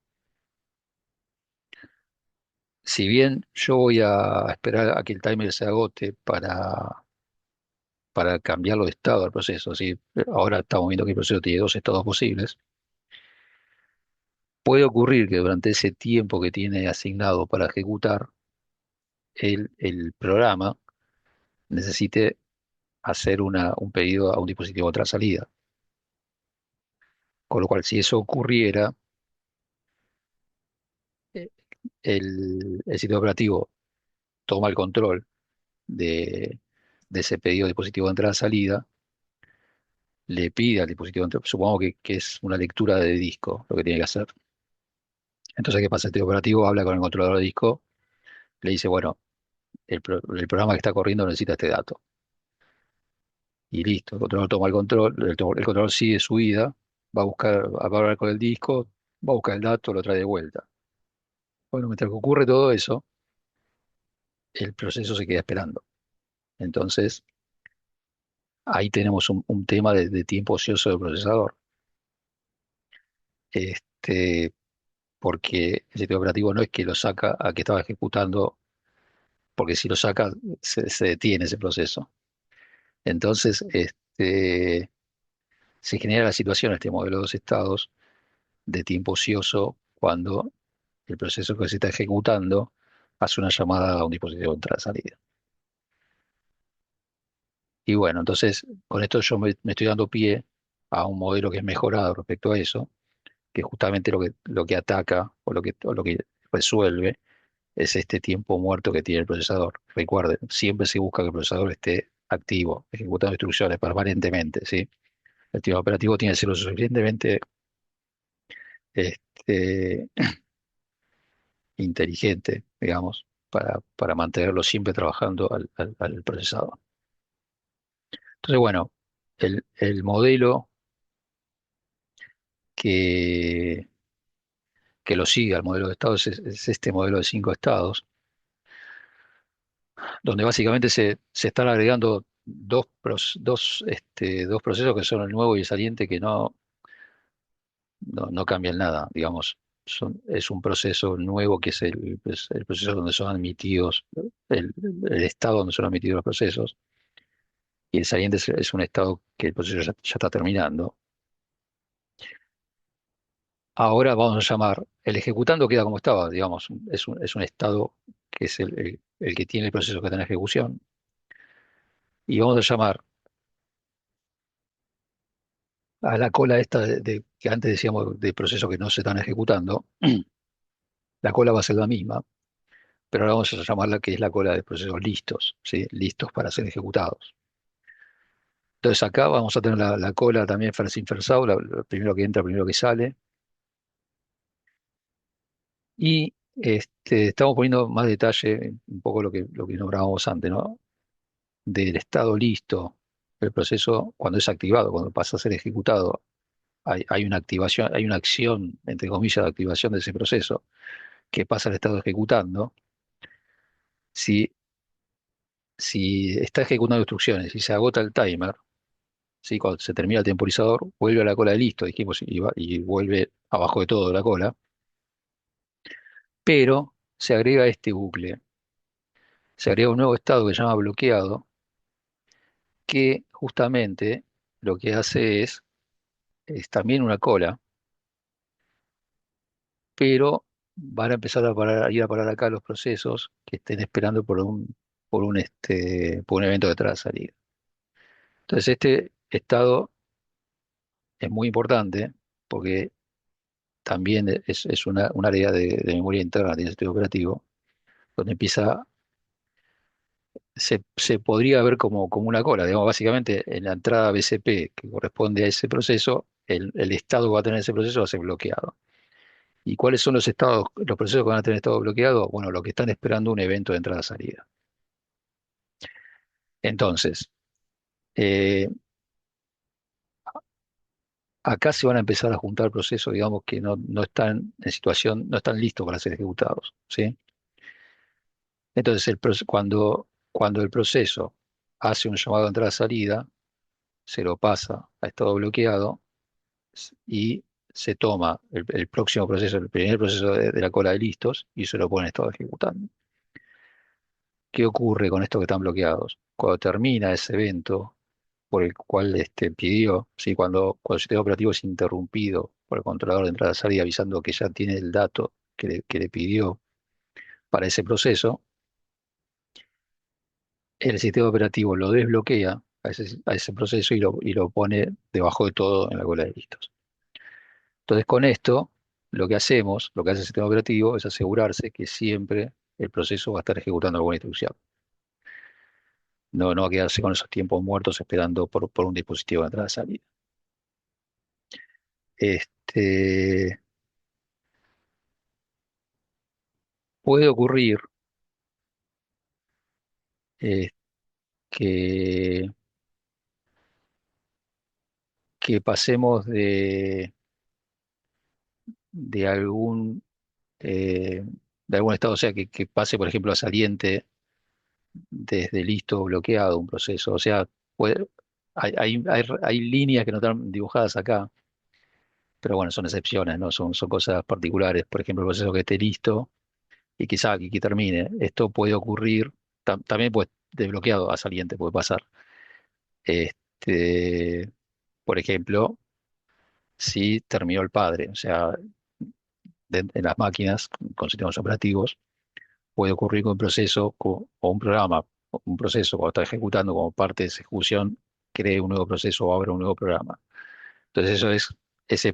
Si bien yo voy a esperar a que el timer se agote para cambiarlo de estado al proceso, ¿sí? Ahora estamos viendo que el proceso tiene dos estados posibles. Puede ocurrir que durante ese tiempo que tiene asignado para ejecutar, el programa necesite hacer un pedido a un dispositivo de otra salida. Con lo cual, si eso ocurriera, eh, el sistema operativo toma el control de ese pedido de dispositivo de entrada-salida, le pide al dispositivo de entrada, supongo que es una lectura de disco lo que tiene que hacer. Entonces, ¿qué pasa? El sistema operativo habla con el controlador de disco, le dice, bueno, el programa que está corriendo necesita este dato. Y listo, el controlador toma el control, el controlador sigue su vida, va a buscar, va a hablar con el disco, va a buscar el dato, lo trae de vuelta. Bueno, mientras que ocurre todo eso, el proceso se queda esperando. Entonces, ahí tenemos un tema de tiempo ocioso del procesador. Este, porque el sistema operativo no es que lo saca a que estaba ejecutando, porque si lo saca se detiene ese proceso. Entonces, se genera la situación, este modelo de dos estados de tiempo ocioso cuando el proceso que se está ejecutando hace una llamada a un dispositivo de entrada-salida. Y bueno, entonces con esto yo me estoy dando pie a un modelo que es mejorado respecto a eso, que justamente lo que ataca o lo que resuelve es este tiempo muerto que tiene el procesador. Recuerden, siempre se busca que el procesador esté activo, ejecutando instrucciones permanentemente, ¿sí? El sistema operativo tiene que ser lo suficientemente este, inteligente, digamos, para mantenerlo siempre trabajando al procesador. Entonces, bueno, el modelo que, que lo sigue al modelo de estados es este modelo de 5 estados, donde básicamente se están agregando dos procesos que son el nuevo y el saliente que no cambian nada, digamos. Es un proceso nuevo que es el proceso donde son admitidos, el, el estado donde son admitidos los procesos, y el saliente es un estado que el proceso ya está terminando. Ahora vamos a llamar, el ejecutando queda como estaba, digamos, es un estado que es el que tiene el proceso que está en ejecución, y vamos a llamar a la cola esta que antes decíamos de procesos que no se están ejecutando, la cola va a ser la misma, pero ahora vamos a llamarla que es la cola de procesos listos, ¿sí? Listos para ser ejecutados. Entonces acá vamos a tener la cola también first in, first out, lo primero que entra, primero que sale, y estamos poniendo más detalle, un poco lo que nombrábamos antes, ¿no? Del estado listo, el proceso cuando es activado, cuando pasa a ser ejecutado, hay una activación, hay una acción, entre comillas, de activación de ese proceso que pasa al estado ejecutando. Si, si está ejecutando instrucciones y se agota el timer, ¿sí? Cuando se termina el temporizador, vuelve a la cola de listo, dijimos, y vuelve abajo de todo la cola, pero se agrega este bucle, se agrega un nuevo estado que se llama bloqueado, que justamente lo que hace es también una cola, pero van a empezar a ir a parar acá los procesos que estén esperando por un evento de salida. Entonces, este estado es muy importante porque también es un área de memoria interna del sistema operativo, donde se podría ver como una cola. Digamos, básicamente, en la entrada BCP que corresponde a ese proceso, el estado que va a tener ese proceso va a ser bloqueado. ¿Y cuáles son los estados, los procesos que van a tener estado bloqueado? Bueno, los que están esperando un evento de entrada-salida. Entonces, eh, acá se van a empezar a juntar procesos, digamos, que no están en situación, no están listos para ser ejecutados, ¿sí? Entonces, cuando el proceso hace un llamado de entrada-salida, se lo pasa a estado bloqueado y se toma el próximo proceso, el primer proceso de la cola de listos y se lo pone en estado ejecutando. ¿Qué ocurre con estos que están bloqueados? Cuando termina ese evento por el cual pidió, ¿sí? Cuando el sistema operativo es interrumpido por el controlador de entrada-salida avisando que ya tiene el dato que le pidió para ese proceso, el sistema operativo lo desbloquea a ese proceso y lo pone debajo de todo en la cola de listos. Entonces, con esto, lo que hacemos, lo que hace el sistema operativo es asegurarse que siempre el proceso va a estar ejecutando alguna instrucción. No va a quedarse con esos tiempos muertos esperando por un dispositivo de entrada-salida. Este, puede ocurrir eh, que, que pasemos de eh, de algún estado, o sea, que pase, por ejemplo, a saliente desde listo bloqueado un proceso. O sea, puede- hay líneas que no están dibujadas acá, pero bueno, son excepciones, ¿no? Son cosas particulares. Por ejemplo, el proceso que esté listo y quizá que termine. Esto puede ocurrir, también puede desbloqueado a saliente, puede pasar. Este, por ejemplo, si terminó el padre, o sea, en las máquinas con sistemas operativos, puede ocurrir que un proceso o un programa, o un proceso cuando está ejecutando como parte de esa ejecución, cree un nuevo proceso o abra un nuevo programa. Entonces eso es, ese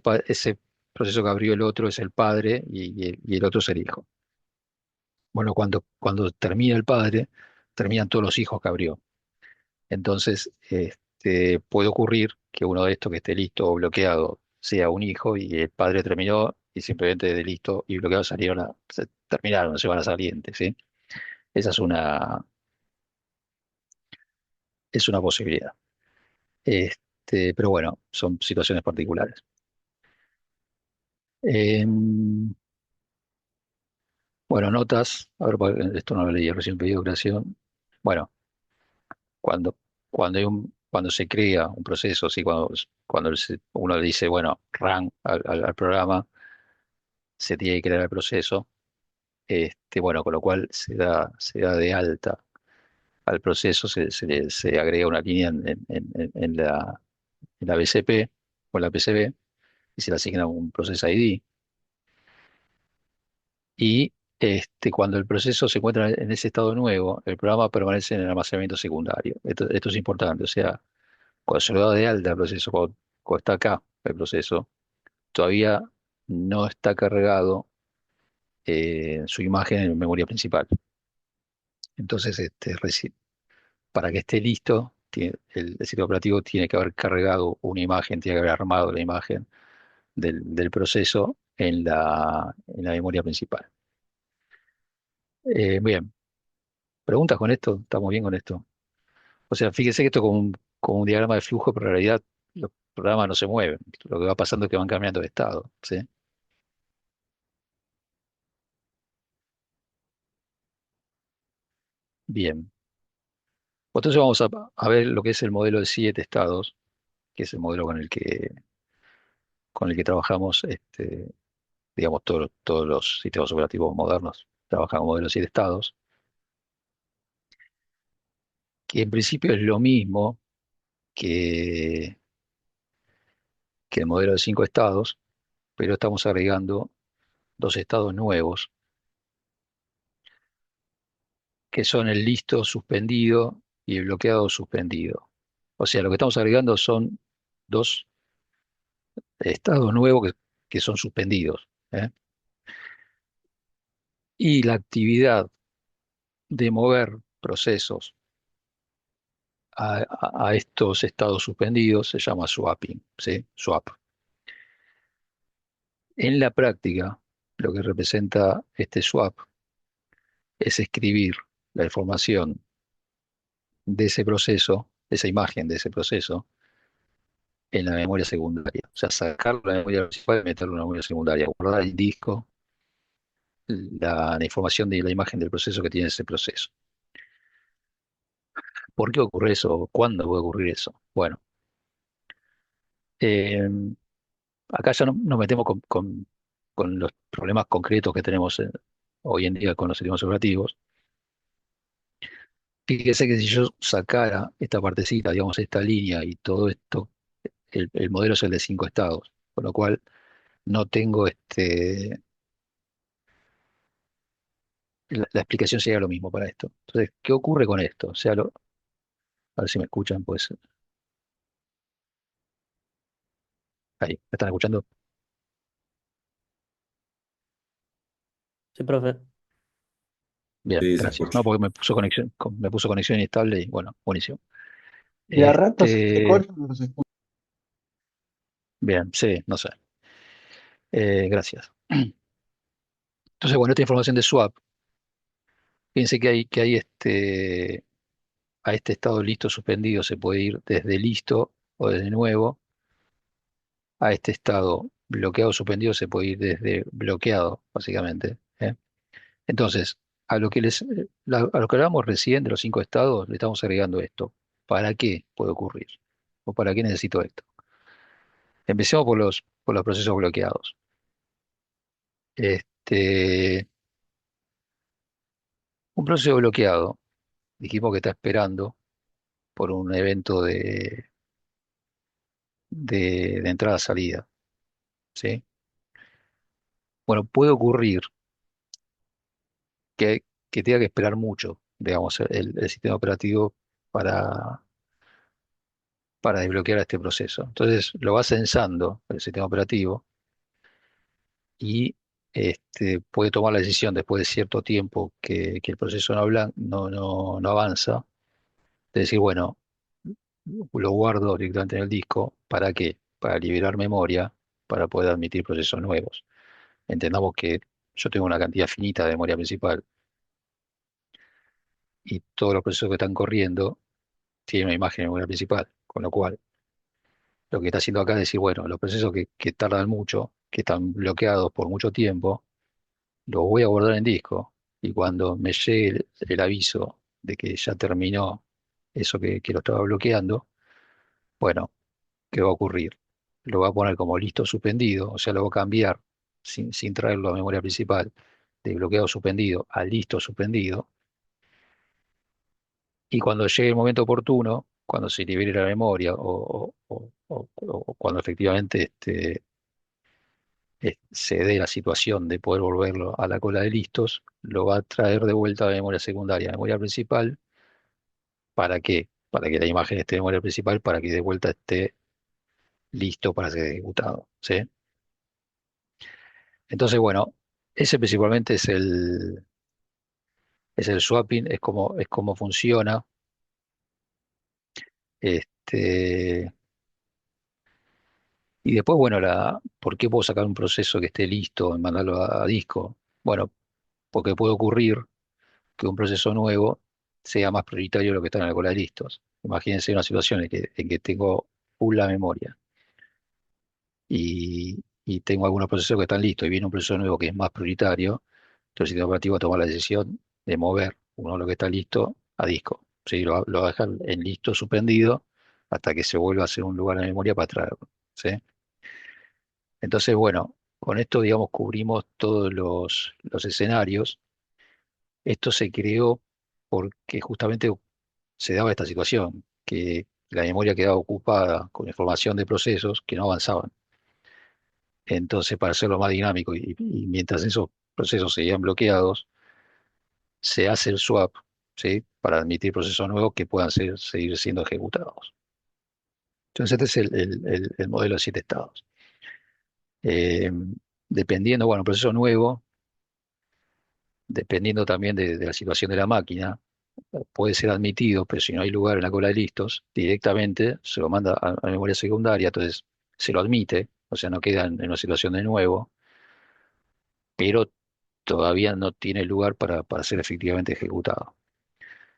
proceso que abrió el otro es el padre y el otro es el hijo. Bueno, cuando termina el padre, terminan todos los hijos que abrió. Entonces, puede ocurrir que uno de estos que esté listo o bloqueado sea un hijo y el padre terminó y simplemente de listo y bloqueado terminaron, se van a saliente, ¿sí? Esa es una posibilidad. Pero bueno, son situaciones particulares. Em, bueno, notas, a ver, esto no lo leí, recién pedido creación. Bueno, cuando, cuando se crea un proceso, ¿sí? Cuando uno le dice, bueno, run al programa, se tiene que crear el proceso, bueno, con lo cual se da de alta al proceso, se agrega una línea en la BCP o en la PCB y se le asigna un Process ID. Y cuando el proceso se encuentra en ese estado nuevo, el programa permanece en el almacenamiento secundario. Esto es importante, o sea, cuando se lo da de alta al proceso, cuando está acá el proceso, todavía no está cargado su imagen en memoria principal. Entonces, para que esté listo, el sistema operativo tiene que haber cargado una imagen, tiene que haber armado la imagen del proceso en la memoria principal. Bien, ¿preguntas con esto? ¿Estamos bien con esto? O sea, fíjese que esto es como un diagrama de flujo, pero en realidad los programas no se mueven. Lo que va pasando es que van cambiando de estado, ¿sí? Bien. Entonces vamos a ver lo que es el modelo de 7 estados, que es el modelo con el que trabajamos, digamos, todos los sistemas operativos modernos trabajan con modelos de 7 estados, que en principio es lo mismo que, que el modelo de 5 estados, pero estamos agregando 2 estados nuevos, que son el listo suspendido y el bloqueado suspendido. O sea, lo que estamos agregando son 2 estados nuevos que son suspendidos, ¿eh? Y la actividad de mover procesos a estos estados suspendidos se llama swapping, ¿sí? Swap. En la práctica, lo que representa este swap es escribir la información de ese proceso, esa imagen de ese proceso, en la memoria secundaria. O sea, sacarlo de la memoria principal y meterlo en la memoria secundaria, guardar el disco, la información de la imagen del proceso que tiene ese proceso. ¿Por qué ocurre eso? ¿Cuándo puede ocurrir eso? Bueno, eh, acá ya no, nos metemos con los problemas concretos que tenemos hoy en día con los sistemas operativos. Fíjese que si yo sacara esta partecita, digamos, esta línea y todo esto, el modelo es el de 5 estados, con lo cual no tengo la explicación sería lo mismo para esto. Entonces, ¿qué ocurre con esto? O sea, a ver si me escuchan, pues ahí, ¿me están escuchando? Sí, profe. Bien, Sí, se gracias. escucha. No, porque me puso conexión inestable y bueno, buenísimo. De a ratos se Este, corta, no se escucha. bien, sí, no sé. Gracias. Entonces, bueno, esta información de swap, fíjense que hay a este estado listo suspendido se puede ir desde listo o desde nuevo, a este estado bloqueado suspendido se puede ir desde bloqueado, básicamente. ¿Eh? Entonces, a lo que hablábamos recién de los 5 estados, le estamos agregando esto. ¿Para qué puede ocurrir? ¿O para qué necesito esto? Empecemos por los procesos bloqueados. Este, un proceso bloqueado, dijimos que está esperando por un evento de entrada-salida, ¿sí? Bueno, puede ocurrir que, que tenga que esperar mucho, digamos, el sistema operativo para, para desbloquear este proceso. Entonces, lo va censando el sistema operativo y puede tomar la decisión después de cierto tiempo que el proceso no avanza, de decir, bueno, lo guardo directamente en el disco, ¿para qué? Para liberar memoria, para poder admitir procesos nuevos. Entendamos que yo tengo una cantidad finita de memoria principal y todos los procesos que están corriendo tienen una imagen de memoria principal, con lo cual lo que está haciendo acá es decir, bueno, los procesos que tardan mucho, que están bloqueados por mucho tiempo, los voy a guardar en disco y cuando me llegue el aviso de que ya terminó eso que lo estaba bloqueando, bueno, ¿qué va a ocurrir? Lo va a poner como listo suspendido, o sea, lo va a cambiar sin traerlo a memoria principal, de bloqueado suspendido a listo suspendido, y cuando llegue el momento oportuno, cuando se libere la memoria o cuando efectivamente se dé la situación de poder volverlo a la cola de listos, lo va a traer de vuelta a memoria secundaria, a memoria principal. ¿Para qué? Para que la imagen esté en memoria principal, para que de vuelta esté listo para ser ejecutado, ¿sí? Entonces, bueno, ese principalmente es el swapping, es como funciona. Este, y después, bueno, ¿por qué puedo sacar un proceso que esté listo y mandarlo a disco? Bueno, porque puede ocurrir que un proceso nuevo sea más prioritario de lo que está en la cola de listos. Imagínense una situación en que tengo full la memoria y tengo algunos procesos que están listos y viene un proceso nuevo que es más prioritario, entonces el sistema operativo toma la decisión de mover uno de los que está listo a disco. ¿Sí? Lo va a dejar en listo suspendido hasta que se vuelva a hacer un lugar en la memoria para traerlo. ¿Sí? Entonces, bueno, con esto, digamos, cubrimos todos los escenarios. Esto se creó porque justamente se daba esta situación, que la memoria quedaba ocupada con información de procesos que no avanzaban. Entonces, para hacerlo más dinámico y mientras esos procesos seguían bloqueados, se hace el swap, ¿sí? Para admitir procesos nuevos que puedan seguir siendo ejecutados. Entonces, este es el modelo de 7 estados. Eh, Dependiendo, bueno, proceso nuevo, dependiendo también de la situación de la máquina, puede ser admitido, pero si no hay lugar en la cola de listos, directamente se lo manda a memoria secundaria, entonces se lo admite, o sea, no queda en una situación de nuevo, pero todavía no tiene lugar para ser efectivamente ejecutado.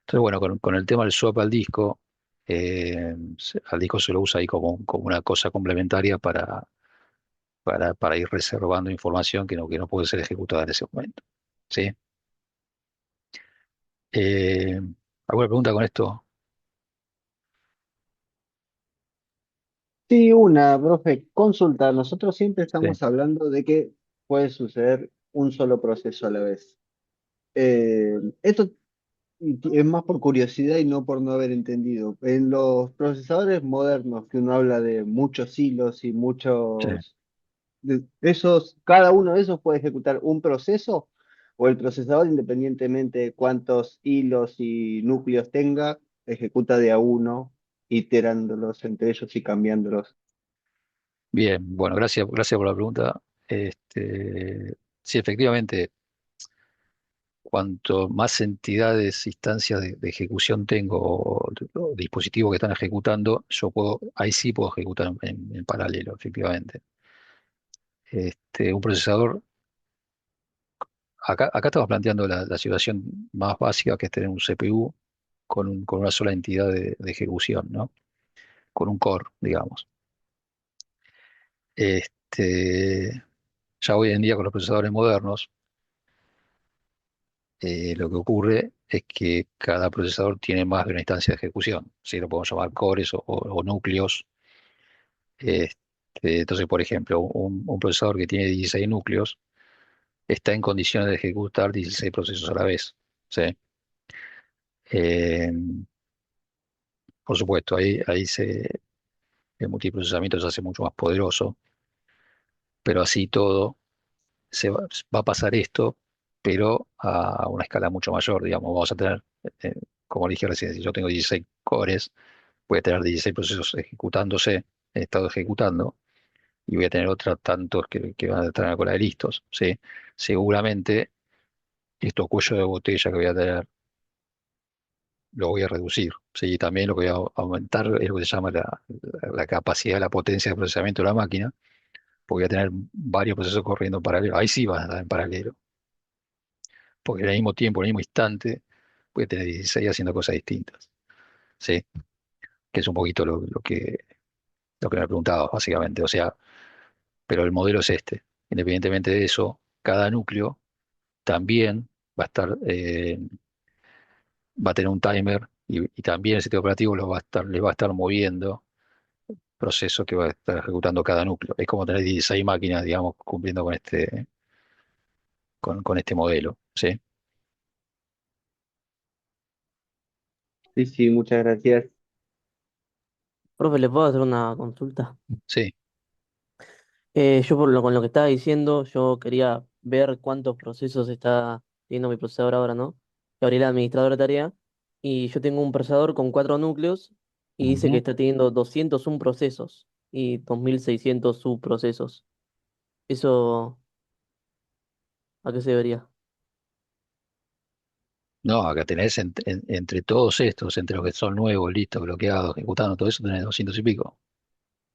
Entonces, bueno, con el tema del swap al disco, al disco se lo usa ahí como una cosa complementaria para ir reservando información que no puede ser ejecutada en ese momento. ¿Sí? Eh, ¿Alguna pregunta con esto? Sí, una, profe, consulta. Nosotros siempre Sí, estamos hablando de que puede suceder un solo proceso a la vez. Esto es más por curiosidad y no por no haber entendido. En los procesadores modernos, que uno habla de muchos hilos y sí. esos, cada uno de esos puede ejecutar un proceso, o el procesador, independientemente de cuántos hilos y núcleos tenga, ejecuta de a uno, iterándolos entre ellos y cambiándolos. Bien, bueno, gracias por la pregunta. Sí, efectivamente, cuanto más entidades, instancias de ejecución tengo o dispositivos que están ejecutando, ahí sí puedo ejecutar en paralelo, efectivamente. Un procesador, acá estamos planteando la situación más básica, que es tener un CPU con una sola entidad de ejecución, ¿no? Con un core, digamos. Este, ya hoy en día con los procesadores modernos, lo que ocurre es que cada procesador tiene más de una instancia de ejecución, ¿sí? Lo podemos llamar cores o núcleos. Este, entonces, por ejemplo, un procesador que tiene 16 núcleos está en condiciones de ejecutar 16 procesos a la vez, ¿sí? Eh, por supuesto, el multiprocesamiento se hace mucho más poderoso, pero así todo va a pasar esto, pero a una escala mucho mayor, digamos. Vamos a tener, eh, como dije recién, si yo tengo 16 cores, voy a tener 16 procesos ejecutándose, en estado ejecutando, y voy a tener otros tantos que van a estar en la cola de listos, ¿sí? Seguramente estos cuellos de botella que voy a tener lo voy a reducir, ¿sí? Y también lo que voy a aumentar es lo que se llama la capacidad, la potencia de procesamiento de la máquina, porque voy a tener varios procesos corriendo en paralelo. Ahí sí van a estar en paralelo, porque al mismo tiempo, en el mismo instante, voy a tener 16 haciendo cosas distintas, ¿sí? Que es un poquito lo que me preguntaba, básicamente. O sea, pero el modelo es este. Independientemente de eso, cada núcleo también va a estar, va a tener un timer y también el sistema operativo le va a estar moviendo procesos que va a estar ejecutando cada núcleo. Es como tener 16 máquinas, digamos, cumpliendo con este modelo, ¿sí? Sí, sí, muchas gracias. Profe, ¿le puedo hacer una consulta? Sí. Yo con lo que estaba diciendo, yo quería ver cuántos procesos está teniendo mi procesador ahora, ¿no? Que abrí el administrador de tarea y yo tengo un procesador con 4 núcleos y dice que Ujú. está teniendo 201 procesos y 2600 subprocesos. ¿Eso a qué se debería? No, acá tenés entre todos estos, entre los que son nuevos, listos, bloqueados, ejecutando todo eso, tenés 200 y pico.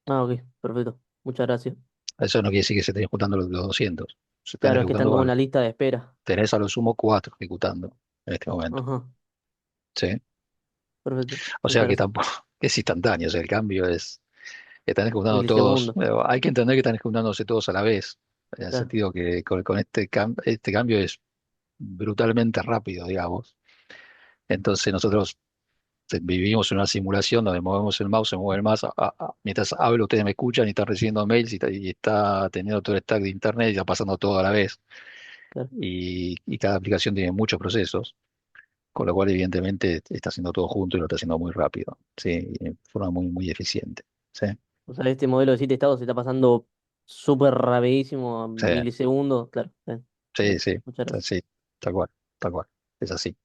Ah, ok, perfecto. Muchas gracias. Eso no quiere decir que se estén ejecutando los 200. Se están Claro, es que están ejecutando, como en bueno, la lista de espera. tenés a lo sumo 4 ejecutando en este momento. Ajá, ¿Sí? perfecto. O Muchas sea que gracias. tampoco es instantáneo, o sea, el cambio están ejecutando todos. Milisegundos. Hay que entender que están ejecutándose todos a la vez, en el Claro, sentido que con este cambio es brutalmente rápido, digamos. Entonces nosotros vivimos en una simulación donde movemos el mouse, se mueve el mouse, mientras hablo ustedes me escuchan y están recibiendo mails y está teniendo todo el stack de internet y está pasando todo a la vez. claro. Y cada aplicación tiene muchos procesos, con lo cual evidentemente está haciendo todo junto y lo está haciendo muy rápido, ¿sí? Y de forma muy, muy eficiente. ¿Sí? O sea, este modelo de 7 estados se está pasando súper rapidísimo, a Sí, milisegundos. Claro, sí, perfecto. sí, Muchas gracias. sí, tal cual, tal cual. Es así.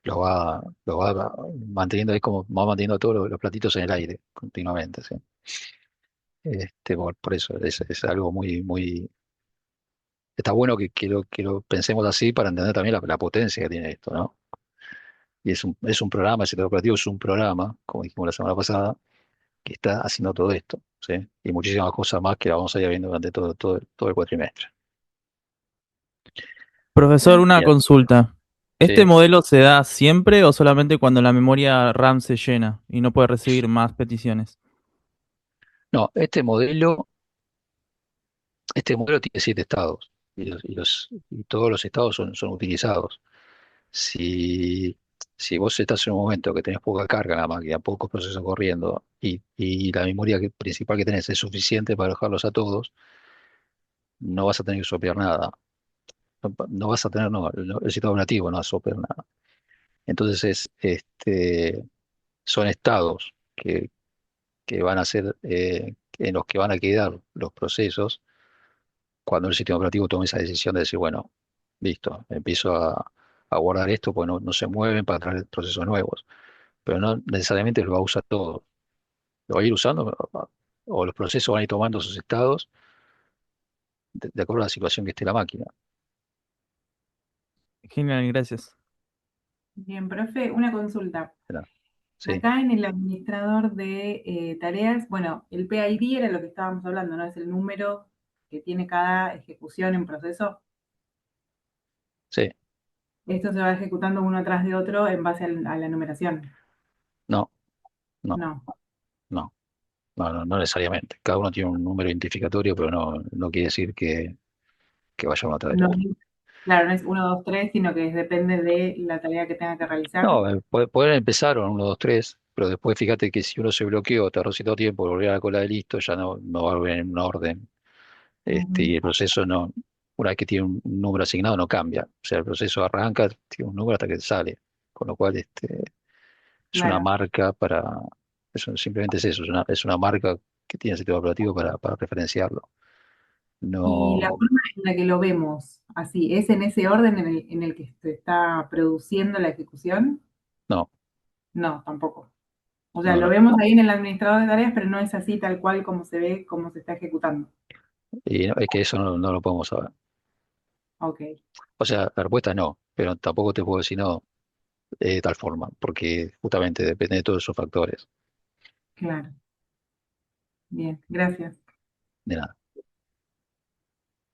Lo va manteniendo, es como va manteniendo todos los platitos en el aire continuamente, ¿sí? Por eso es algo muy, muy. Está bueno que lo pensemos así para entender también la potencia que tiene esto, ¿no? Y es un programa, el sistema operativo es un programa, como dijimos la semana pasada, que está haciendo todo esto, ¿sí? Y muchísimas cosas más que la vamos a ir viendo durante todo el cuatrimestre. Profesor, una Bien, consulta. ¿Este sí. modelo se da siempre o solamente cuando la memoria RAM se llena y no puede recibir más peticiones? No, este modelo tiene 7 estados y todos los estados son utilizados. Si, si vos estás en un momento que tenés poca carga en la máquina, pocos procesos corriendo y la memoria principal que tenés es suficiente para alojarlos a todos, no vas a tener que sopear nada. No vas a tener, no, el sistema operativo no va a sopear nada. Entonces son estados que van a ser, en los que van a quedar los procesos cuando el sistema operativo tome esa decisión de decir, bueno, listo, empiezo a guardar esto, pues no se mueven para traer procesos nuevos, pero no necesariamente lo va a usar todo, lo va a ir usando o los procesos van a ir tomando sus estados de acuerdo a la situación que esté la máquina. Genial, gracias. Bien, profe, una consulta. ¿Verdad? Sí, Acá en el administrador de tareas, bueno, el PID era lo que estábamos hablando, ¿no? Es el número que tiene cada ejecución en proceso. sí, Esto se va ejecutando uno atrás de otro en base a la numeración. no, no, No, no necesariamente. Cada uno tiene un número identificatorio, pero no quiere decir que vaya uno atrás del no, otro. claro, no es uno, 2, 3, sino que depende de la tarea que tenga que realizar. No, pueden empezar en uno, dos, tres, pero después fíjate que si uno se bloqueó, tardó cierto tiempo, volver a la cola de listo, ya no va a haber en un orden. Y Ujú, el proceso no, una vez que tiene un número asignado, no cambia. O sea, el proceso arranca, tiene un número hasta que sale. Con lo cual, es una claro. marca simplemente es eso, es una marca que tiene el sistema operativo para referenciarlo. Y la No, forma en la que lo vemos, así, ¿es en ese orden en el que se está produciendo la ejecución? no, No, tampoco. O sea, no, lo no. vemos ahí en el administrador de tareas, pero no es así tal cual como se ve, cómo se está ejecutando. Y es que eso no lo podemos saber. Ok, O sea, la respuesta es no, pero tampoco te puedo decir no de tal forma, porque justamente depende de todos esos factores. claro. Bien, gracias. De nada.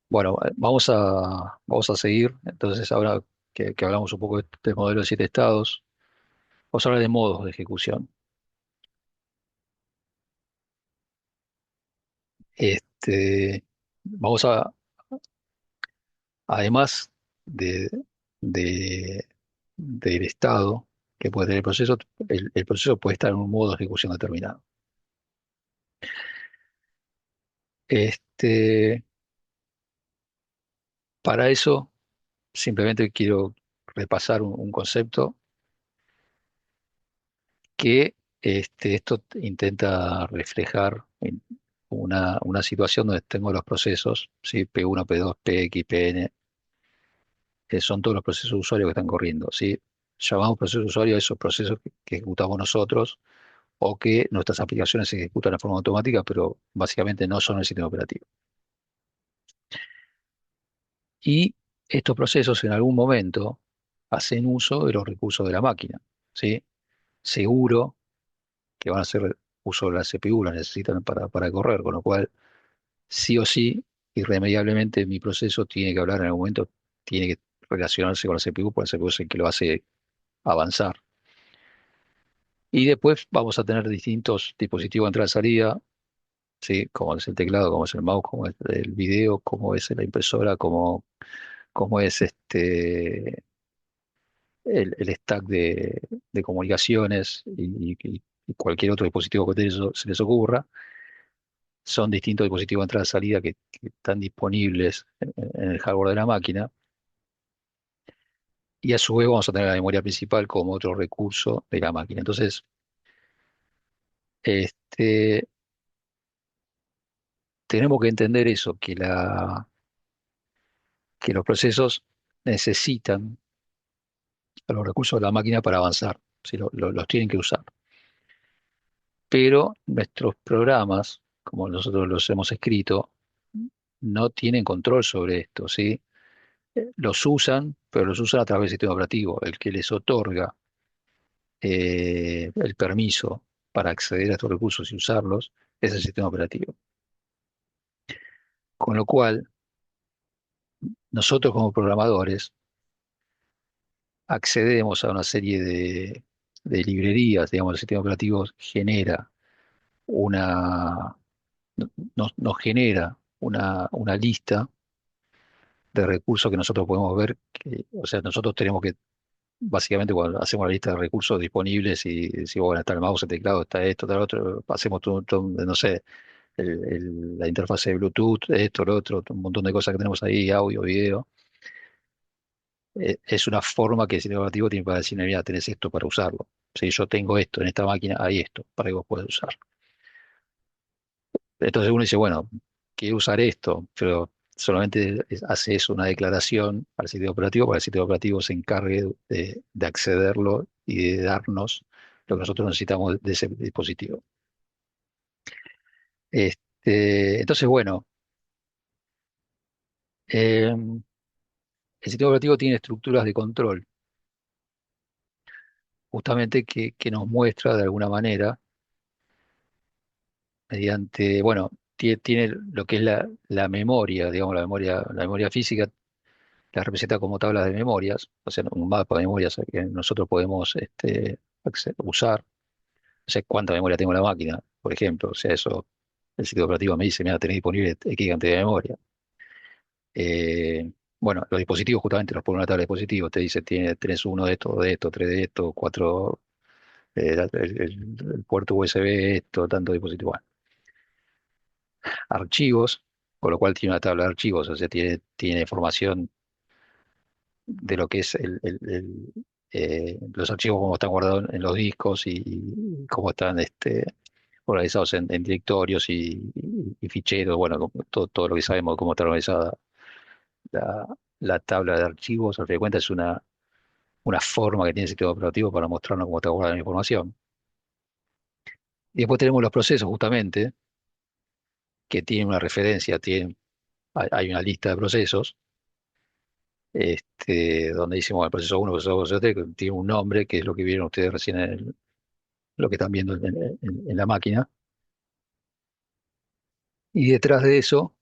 Bueno, vamos a seguir. Entonces, ahora que hablamos un poco del modelo de 7 estados, vamos a hablar de modos de ejecución. Vamos además de, del estado que puede tener el proceso, el proceso puede estar en un modo de ejecución determinado. Este, para eso, simplemente quiero repasar un concepto que esto intenta reflejar en una situación donde tengo los procesos, ¿sí? P1, P2, PX, PN, que son todos los procesos de usuario que están corriendo, ¿sí? Llamamos procesos de usuario a esos procesos que ejecutamos nosotros o que nuestras aplicaciones se ejecutan de forma automática, pero básicamente no son el sistema operativo. Y estos procesos en algún momento hacen uso de los recursos de la máquina, ¿sí? Seguro que van a hacer uso de la CPU, la necesitan para correr, con lo cual sí o sí, irremediablemente, mi proceso tiene que hablar en algún momento, tiene que relacionarse con la CPU, porque la CPU es el que lo hace avanzar. Y después vamos a tener distintos dispositivos de entrada-salida, ¿sí? Como es el teclado, como es el mouse, como es el video, como es la impresora, como es el stack de comunicaciones y cualquier otro dispositivo que se les ocurra. Son distintos dispositivos de entrada-salida que están disponibles en el hardware de la máquina. Y a su vez vamos a tener la memoria principal como otro recurso de la máquina. Entonces, este, tenemos que entender eso, que los procesos necesitan a los recursos de la máquina para avanzar, ¿sí? Los tienen que usar. Pero nuestros programas, como nosotros los hemos escrito, no tienen control sobre esto, ¿sí? Los usan, pero los usan a través del sistema operativo. El que les otorga el permiso para acceder a estos recursos y usarlos es el sistema operativo. Con lo cual, nosotros como programadores accedemos a una serie de librerías, digamos, el sistema operativo genera una, nos genera una lista de recursos que nosotros podemos ver, o sea, nosotros tenemos que, básicamente, cuando hacemos la lista de recursos disponibles y decimos, bueno, está el mouse, el teclado, está esto, está lo otro, hacemos no sé, la interfase de Bluetooth, esto, lo otro, un montón de cosas que tenemos ahí, audio, video. Es una forma que el sistema operativo tiene para decir, mira, tenés esto para usarlo. Si yo tengo esto en esta máquina, hay esto para que vos puedas usar. Entonces uno dice, bueno, quiero usar esto, pero solamente hace eso, una declaración al sistema operativo para que el sistema operativo se encargue de accederlo y de darnos lo que nosotros necesitamos de ese dispositivo. Entonces, bueno, el sistema operativo tiene estructuras de control, justamente que nos muestra de alguna manera, mediante, bueno, tiene lo que es la memoria, digamos, la memoria física, la representa como tablas de memorias, o sea, un mapa de memorias que nosotros podemos usar. No sé cuánta memoria tengo en la máquina, por ejemplo, o sea, eso, el sistema operativo me dice, mira, tenés disponible X cantidad de memoria. Bueno, los dispositivos justamente los pone en una tabla de dispositivos, te dice, tenés uno de esto, tres de esto, cuatro, el puerto USB, esto, tanto dispositivo. Bueno, archivos, con lo cual tiene una tabla de archivos, o sea, tiene información de lo que es los archivos, cómo están guardados en los discos y cómo están organizados en directorios y ficheros, bueno, todo lo que sabemos de cómo está organizada la, la tabla de archivos, al fin de cuentas es una forma que tiene el sistema operativo para mostrarnos cómo está guardada la información. Y después tenemos los procesos, justamente, que tienen una referencia, hay una lista de procesos, donde decimos el proceso 1, proceso 2, proceso 3, que tiene un nombre, que es lo que vieron ustedes recién lo que están viendo en la máquina. Y detrás de eso,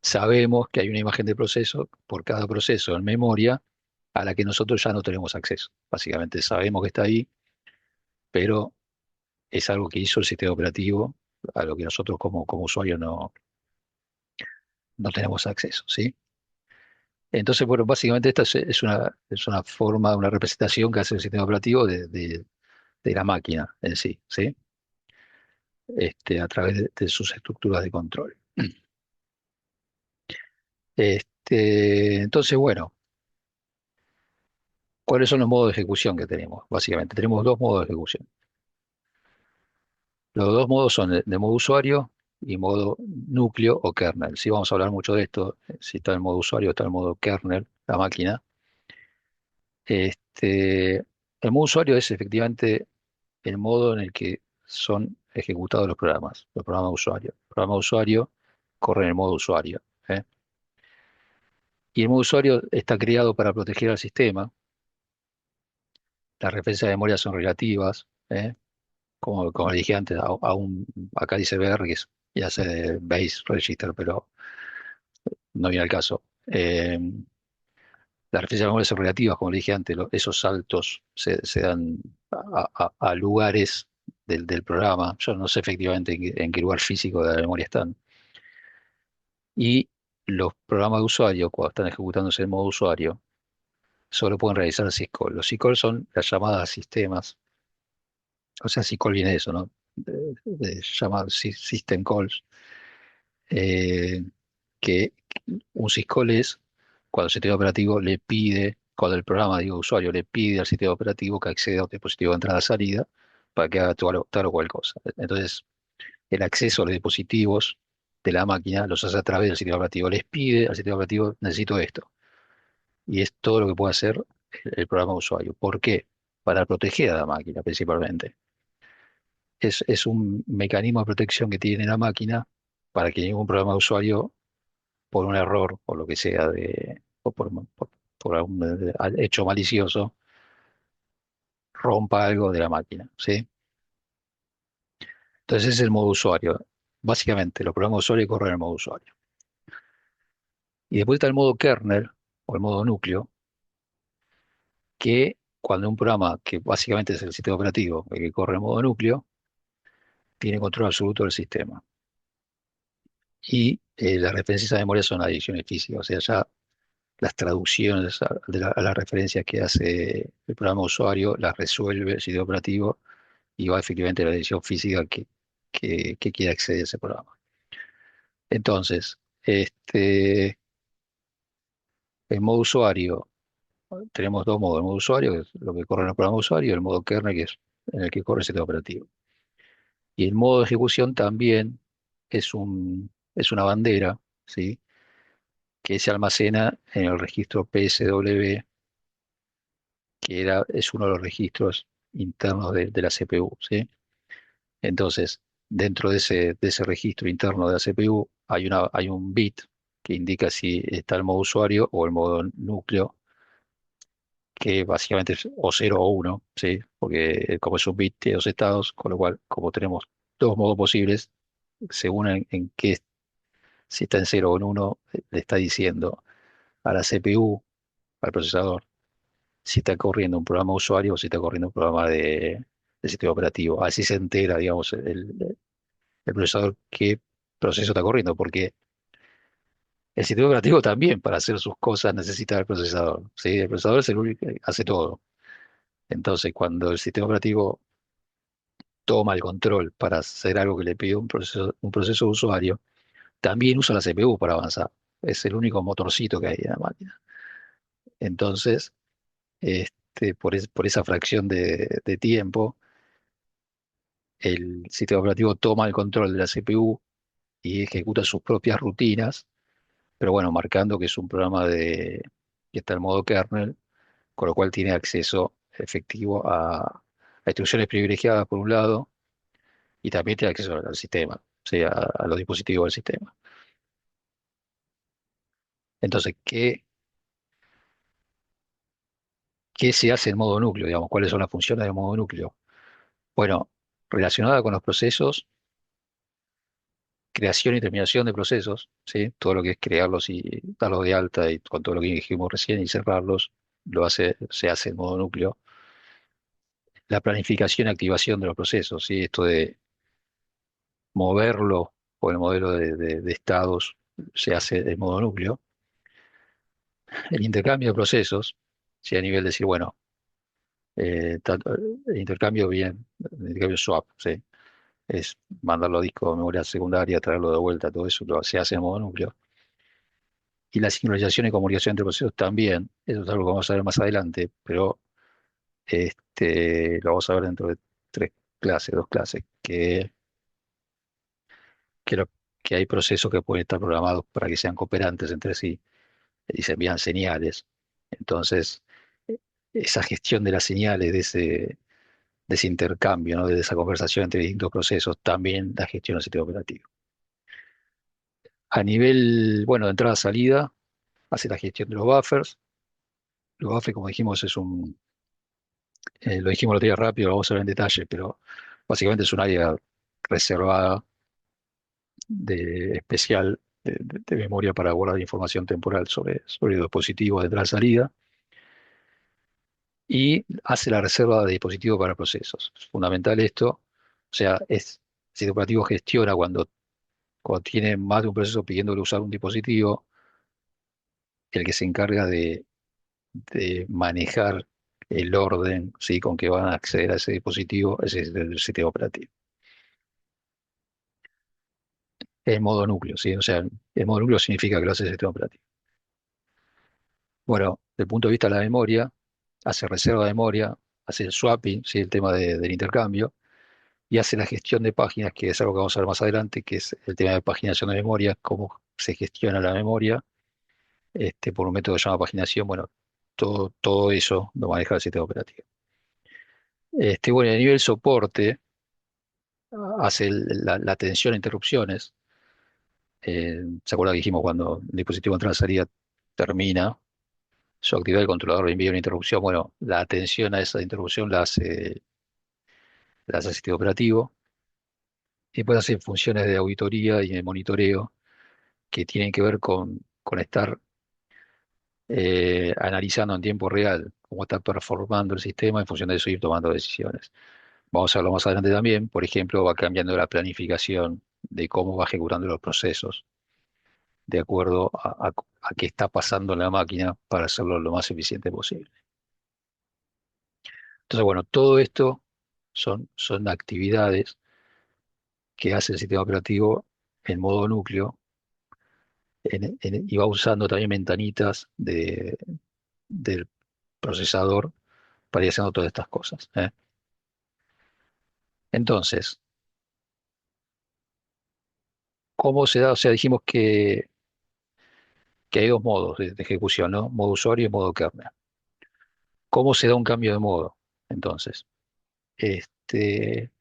sabemos que hay una imagen de proceso por cada proceso en memoria a la que nosotros ya no tenemos acceso. Básicamente sabemos que está ahí, pero es algo que hizo el sistema operativo, a lo que nosotros como usuarios no tenemos acceso, ¿sí? Entonces, bueno, básicamente esta es una forma, una representación que hace el sistema operativo de la máquina en sí, ¿sí? A través de sus estructuras de control. Entonces, bueno, ¿cuáles son los modos de ejecución que tenemos? Básicamente, tenemos dos modos de ejecución. Los dos modos son de modo usuario y modo núcleo o kernel. Sí, vamos a hablar mucho de esto, si está en modo usuario, está en modo kernel, la máquina. El modo usuario es efectivamente el modo en el que son ejecutados los programas de usuario. El programa de usuario corre en el modo usuario, ¿eh? Y el modo usuario está creado para proteger al sistema. Las referencias de memoria son relativas, ¿eh? Como dije antes, acá dice BR, que ya sé de Base Register, pero no viene al caso. Las referencias de memoria son relativas, como le dije antes, esos saltos se dan a lugares del programa. Yo no sé efectivamente en qué lugar físico de la memoria están. Y los programas de usuario, cuando están ejecutándose en modo usuario, solo pueden realizar syscall. Los syscall son las llamadas a sistemas. O sea, syscall viene de eso, ¿no? De llamar system calls. eh, que un syscall es cuando el sistema operativo le pide, cuando el programa, digo, usuario, le pide al sistema operativo que acceda a un dispositivo de entrada-salida para que haga tal o cual cosa. Entonces, el acceso a los dispositivos de la máquina los hace a través del sistema operativo. Les pide al sistema operativo, necesito esto. Y es todo lo que puede hacer el programa usuario. ¿Por qué? Para proteger a la máquina, principalmente. Es un mecanismo de protección que tiene la máquina para que ningún programa de usuario, por un error o lo que sea, por algún hecho malicioso, rompa algo de la máquina, ¿sí? Entonces ese es el modo usuario. Básicamente, los programas de usuario corren en el modo usuario. Y después está el modo kernel o el modo núcleo, que cuando un programa, que básicamente es el sistema operativo, el que corre en modo núcleo, tiene control absoluto del sistema. Y las referencias a memoria son adiciones físicas, o sea, ya las traducciones a las referencias que hace el programa usuario las resuelve el sistema operativo y va efectivamente a la edición física que quiere acceder a ese programa. Entonces, en modo usuario, tenemos dos modos: el modo usuario, que es lo que corre en el programa usuario, y el modo kernel, que es en el que corre el sistema operativo. Y el modo de ejecución también es una bandera, ¿sí? que se almacena en el registro PSW, es uno de los registros internos de la CPU, ¿sí? Entonces, dentro de ese registro interno de la CPU hay un bit que indica si está el modo usuario o el modo núcleo, que básicamente es o 0 o 1, ¿sí? Porque como es un bit tiene dos estados, con lo cual, como tenemos dos modos posibles, según en qué, si está en 0 o en 1, le está diciendo a la CPU, al procesador, si está corriendo un programa usuario o si está corriendo un programa de sistema operativo. Así se entera, digamos, el procesador qué proceso está corriendo, porque el sistema operativo también para hacer sus cosas necesita el procesador, ¿sí? El procesador es el único que hace todo. Entonces, cuando el sistema operativo toma el control para hacer algo que le pide un proceso de usuario, también usa la CPU para avanzar. Es el único motorcito que hay en la máquina. Entonces, por esa fracción de tiempo, el sistema operativo toma el control de la CPU y ejecuta sus propias rutinas, pero bueno, marcando que es un programa que está en modo kernel, con lo cual tiene acceso efectivo a instrucciones privilegiadas por un lado, y también tiene acceso al sistema, o sea, a los dispositivos del sistema. Entonces, ¿qué se hace en modo núcleo? Digamos, ¿cuáles son las funciones del modo núcleo? Bueno, relacionada con los procesos, creación y terminación de procesos, ¿sí? Todo lo que es crearlos y darlos de alta y con todo lo que dijimos recién y cerrarlos, se hace en modo núcleo. La planificación y activación de los procesos, ¿sí? Esto de moverlo por el modelo de estados se hace en modo núcleo. El intercambio de procesos, ¿sí? A nivel de decir, bueno, el intercambio bien, el intercambio swap, ¿sí? Es mandarlo a disco de memoria secundaria, traerlo de vuelta, todo eso se hace en modo núcleo. Y la sincronización y comunicación entre procesos también, eso es algo que vamos a ver más adelante, pero lo vamos a ver dentro de dos clases, que, lo- que hay procesos que pueden estar programados para que sean cooperantes entre sí y se envían señales. Entonces, eh, esa gestión de las señales, de ese intercambio, ¿no? De esa conversación entre distintos procesos, también la gestiona el sistema operativo. A nivel, bueno, de entrada-salida, hace la gestión de los buffers. Los buffers, como dijimos, lo dijimos el otro día rápido, lo vamos a ver en detalle, pero básicamente es un área reservada especial de memoria para guardar información temporal sobre los dispositivos de entrada-salida y hace la reserva de dispositivos para procesos. Es fundamental esto, o sea, el sistema operativo gestiona cuando tiene más de un proceso pidiéndole usar un dispositivo, el que se encarga de manejar el orden, ¿sí? Con que van a acceder a ese dispositivo, ese es el sistema operativo. El modo núcleo, ¿sí? O sea, el modo núcleo significa que lo hace el sistema operativo. Bueno, desde el punto de vista de la memoria, hace reserva de memoria, hace el swapping, ¿sí? El tema del intercambio, y hace la gestión de páginas, que es algo que vamos a ver más adelante, que es el tema de paginación de memoria, cómo se gestiona la memoria, por un método que se llama paginación. Bueno, todo eso lo maneja el sistema operativo. Bueno, y a nivel soporte, hace la atención a interrupciones. ¿Se acuerdan que dijimos cuando el dispositivo entra en salida termina su actividad, el controlador le envía una interrupción? Bueno, la atención a esa interrupción la hace el sistema operativo y puede hacer funciones de auditoría y de monitoreo que tienen que ver con estar analizando en tiempo real cómo está performando el sistema, en función de eso ir tomando decisiones. Vamos a verlo más adelante también. Por ejemplo, va cambiando la planificación de cómo va ejecutando los procesos de acuerdo a qué está pasando en la máquina para hacerlo lo más eficiente posible. Entonces, bueno, todo esto son actividades que hace el sistema operativo en modo núcleo y va usando también ventanitas del procesador para ir haciendo todas estas cosas, ¿eh? Entonces, ¿cómo se da? O sea, dijimos que que hay dos modos de ejecución, ¿no? Modo usuario y modo kernel. ¿Cómo se da un cambio de modo? Entonces, este,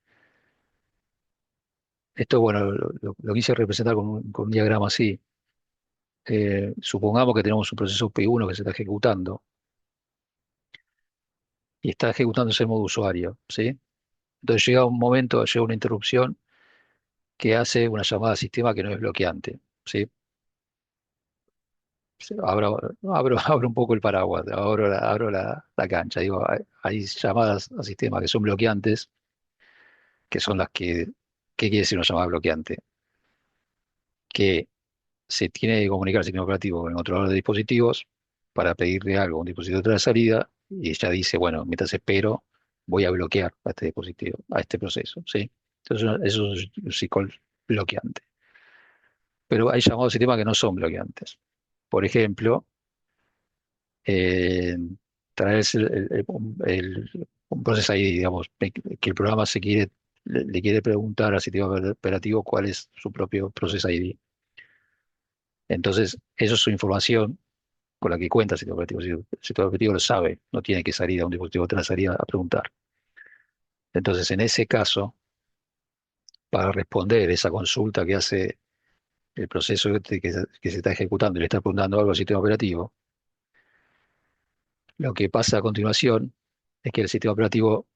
esto, bueno, lo quise representar con un diagrama así. Supongamos que tenemos un proceso P1 que se está ejecutando y está ejecutándose en modo usuario, ¿sí? Entonces llega un momento, llega una interrupción que hace una llamada al sistema que no es bloqueante, ¿sí? Abro un poco el paraguas, abro la cancha. Digo, hay llamadas al sistema que son bloqueantes, que son las que, ¿qué quiere decir una llamada bloqueante? Que se tiene que comunicar el sistema operativo con el controlador de dispositivos para pedirle algo a un dispositivo de salida y ella dice, bueno, mientras espero, voy a bloquear a este dispositivo, a este proceso, ¿sí? Entonces, eso es un SQL bloqueante. Pero hay llamados al sistema que no son bloqueantes. Por ejemplo, eh, traerse un Process ID, digamos, que el programa le quiere preguntar al sistema operativo cuál es su propio Process ID. Entonces, eso es su información con la que cuenta el sistema operativo. Si el sistema operativo lo sabe, no tiene que salir a un dispositivo de salida a preguntar. Entonces, en ese caso, para responder esa consulta que hace el proceso que se está ejecutando y le está preguntando algo al sistema operativo, lo que pasa a continuación es que el sistema operativo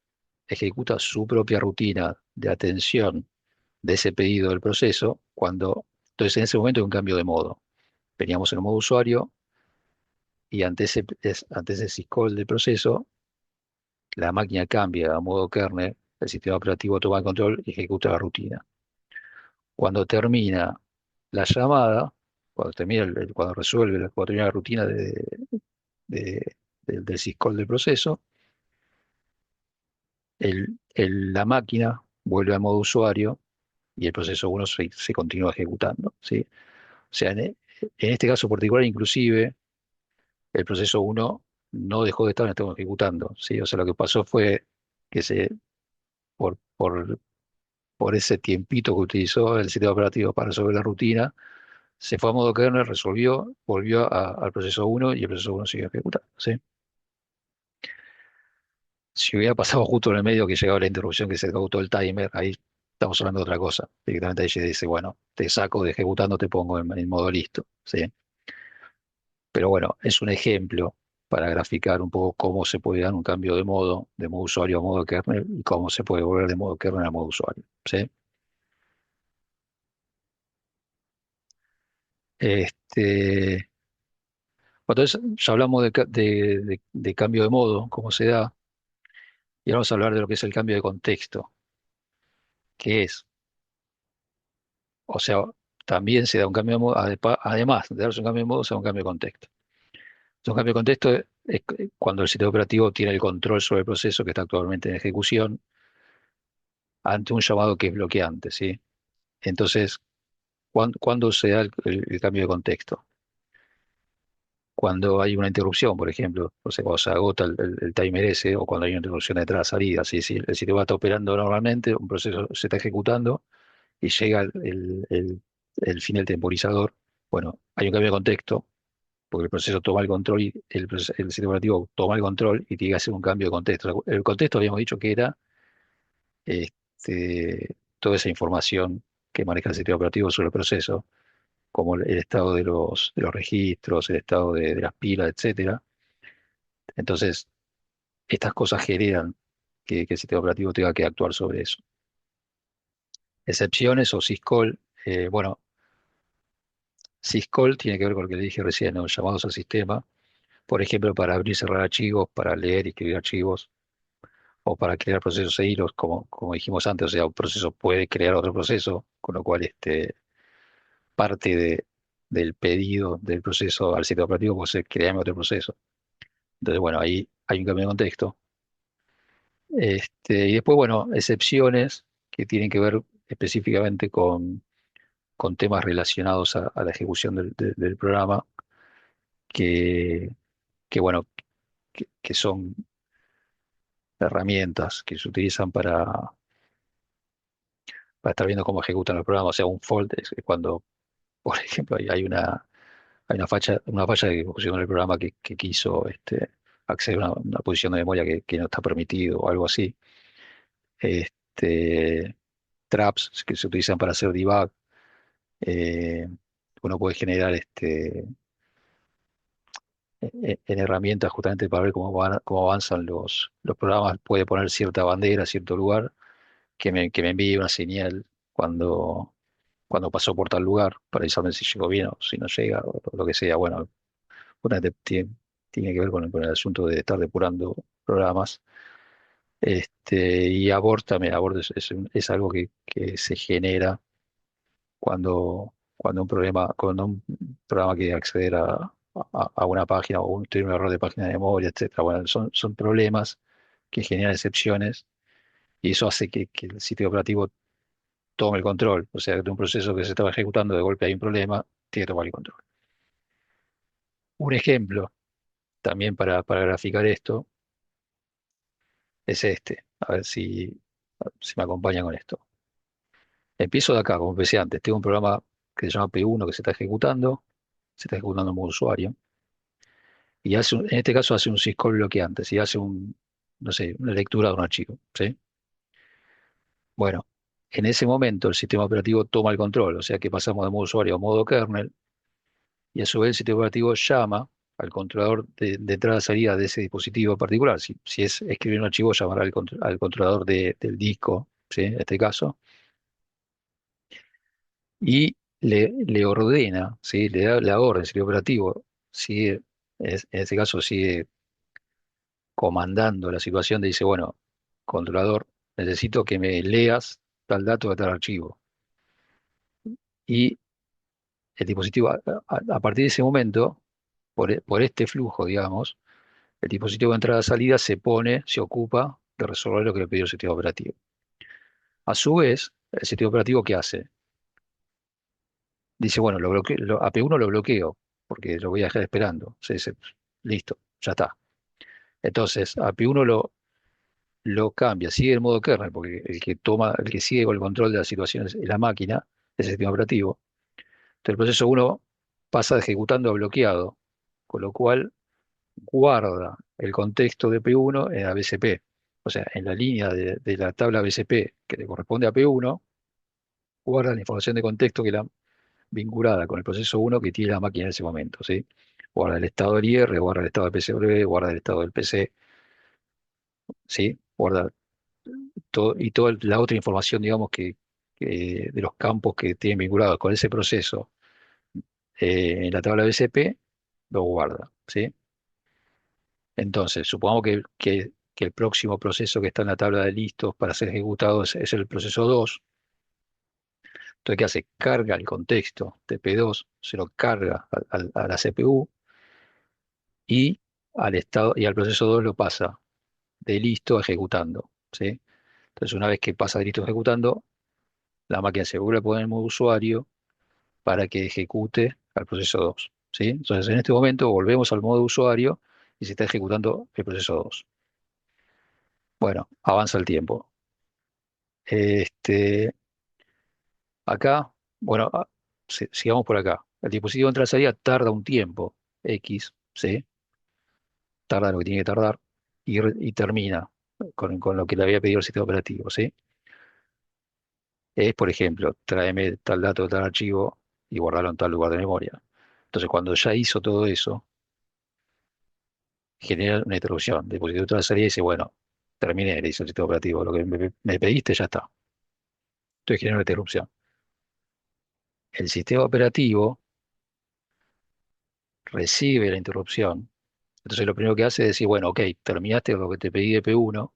ejecuta su propia rutina de atención de ese pedido del proceso entonces en ese momento hay un cambio de modo. Veníamos en el modo usuario y ante ese syscall del proceso, la máquina cambia a modo kernel, el sistema operativo toma el control y ejecuta la rutina. Cuando termina la llamada, cuando resuelve, cuando termina la rutina del syscall del proceso, la máquina vuelve al modo usuario y el proceso 1 se continúa ejecutando, ¿sí? O sea, en este caso particular, inclusive, el proceso 1 no dejó de estar ejecutando, ¿sí? O sea, lo que pasó fue que por, por, por ese tiempito que utilizó el sistema operativo para resolver la rutina, se fue a modo kernel, resolvió, volvió al proceso 1 y el proceso 1 siguió ejecutando, ¿sí? Si hubiera pasado justo en el medio que llegaba la interrupción que se agotó el timer, ahí estamos hablando de otra cosa. Directamente ella dice, bueno, te saco de ejecutando, te pongo en modo listo, ¿sí? Pero bueno, es un ejemplo para graficar un poco cómo se puede dar un cambio de modo usuario a modo kernel, y cómo se puede volver de modo kernel a modo usuario, ¿sí? Este, entonces, ya hablamos de cambio de modo, cómo se da, y ahora vamos a hablar de lo que es el cambio de contexto, que es, o sea, también se da un cambio de modo, además de darse un cambio de modo, se da un cambio de contexto. Un cambio de contexto es cuando el sistema operativo tiene el control sobre el proceso que está actualmente en ejecución ante un llamado que es bloqueante, ¿sí? Entonces, ¿cuándo se da el cambio de contexto? Cuando hay una interrupción, por ejemplo, o sea, cuando se agota el timer ese, o cuando hay una interrupción de entrada-salida, ¿sí? Si el sistema está operando normalmente, un proceso se está ejecutando y llega el fin del temporizador, bueno, hay un cambio de contexto, porque el proceso toma el control y el sistema operativo toma el control y tiene que hacer un cambio de contexto. El contexto habíamos dicho que era toda esa información que maneja el sistema operativo sobre el proceso, como el estado de los registros, el estado de las pilas, etcétera. Entonces, estas cosas generan que el sistema operativo tenga que actuar sobre eso. Excepciones o syscall, bueno, syscall tiene que ver con lo que le dije recién, ¿no? Llamados al sistema, por ejemplo, para abrir y cerrar archivos, para leer y escribir archivos, o para crear procesos e hilos, como dijimos antes, o sea, un proceso puede crear otro proceso, con lo cual parte del pedido del proceso al sistema operativo puede ser crearme otro proceso. Entonces, bueno, ahí hay un cambio de contexto. Y después, bueno, excepciones que tienen que ver específicamente con temas relacionados a la ejecución del programa, que, bueno, que son herramientas que se utilizan para estar viendo cómo ejecutan los programas. O sea, un fault es cuando, por ejemplo, hay hay una falla de ejecución del programa que quiso acceder a una posición de memoria que no está permitido o algo así. Este, traps que se utilizan para hacer debug. eh, Uno puede generar en herramientas justamente para ver cómo avanzan los programas. Puede poner cierta bandera, cierto lugar, que me envíe una señal cuando pasó por tal lugar, para avisarme si llegó bien o si no llega, o lo que sea. Bueno, justamente tiene que ver con el asunto de estar depurando programas. Y abort también, abort es algo que se genera cuando un programa quiere acceder a una página o tiene un error de página de memoria, etcétera. Bueno, son problemas que generan excepciones y eso hace que el sitio operativo tome el control. O sea, de un proceso que se estaba ejecutando, de golpe hay un problema, tiene que tomar el control. Un ejemplo también para graficar esto es este. A ver si me acompañan con esto. Empiezo de acá, como empecé antes. Tengo un programa que se llama P1 que se está ejecutando en modo usuario. Y en este caso hace un syscall bloqueante, si hace no sé, una lectura de un archivo, ¿sí? Bueno, en ese momento el sistema operativo toma el control, o sea que pasamos de modo usuario a modo kernel, y a su vez el sistema operativo llama al controlador de entrada-salida de ese dispositivo particular. Si es escribir un archivo, llamará al controlador del disco, ¿sí? En este caso, y le ordena, ¿sí? Le da la orden, el sistema operativo sigue, en este caso sigue comandando la situación, de dice, bueno, controlador, necesito que me leas tal dato de tal archivo. Y el dispositivo, a partir de ese momento, por este flujo, digamos, el dispositivo de entrada-salida se ocupa de resolver lo que le pidió el sistema operativo. A su vez, el sistema operativo, ¿qué hace? Dice, bueno, a P1 lo bloqueo, porque lo voy a dejar esperando. Listo, ya está. Entonces, a P1 lo cambia, sigue el modo kernel, porque el que sigue con el control de las situaciones es la máquina, es el sistema operativo. Entonces el proceso uno pasa de ejecutando a bloqueado, con lo cual guarda el contexto de P1 en la BCP. O sea, en la línea de la tabla BCP que le corresponde a P1, guarda la información de contexto que la vinculada con el proceso uno que tiene la máquina en ese momento, ¿sí? Guarda el estado del IR, guarda el estado del PCW, guarda el estado del PC, ¿sí? Guarda todo, y toda la otra información, digamos, de los campos que tienen vinculados con ese proceso en la tabla BCP, lo guarda, ¿sí? Entonces, supongamos que el próximo proceso que está en la tabla de listos para ser ejecutado es el proceso 2. Entonces, ¿qué hace? Carga el contexto de P2, se lo carga a la CPU y al proceso 2 lo pasa de listo a ejecutando, ¿sí? Entonces, una vez que pasa de listo a ejecutando, la máquina se vuelve a poner en modo usuario para que ejecute al proceso 2, ¿sí? Entonces, en este momento volvemos al modo usuario y se está ejecutando el proceso 2. Bueno, avanza el tiempo. Este, Acá, bueno, sigamos por acá. El dispositivo de entrada salida tarda un tiempo, X, ¿sí? Tarda lo que tiene que tardar y termina con lo que le había pedido el sistema operativo, ¿sí? Es, por ejemplo, tráeme tal dato de tal archivo y guardarlo en tal lugar de memoria. Entonces, cuando ya hizo todo eso, genera una interrupción. El dispositivo de entrada salida dice, bueno, terminé, le dice el sistema operativo, lo que me pediste ya está. Entonces genera una interrupción. El sistema operativo recibe la interrupción. Entonces lo primero que hace es decir, bueno, ok, terminaste lo que te pedí de P1,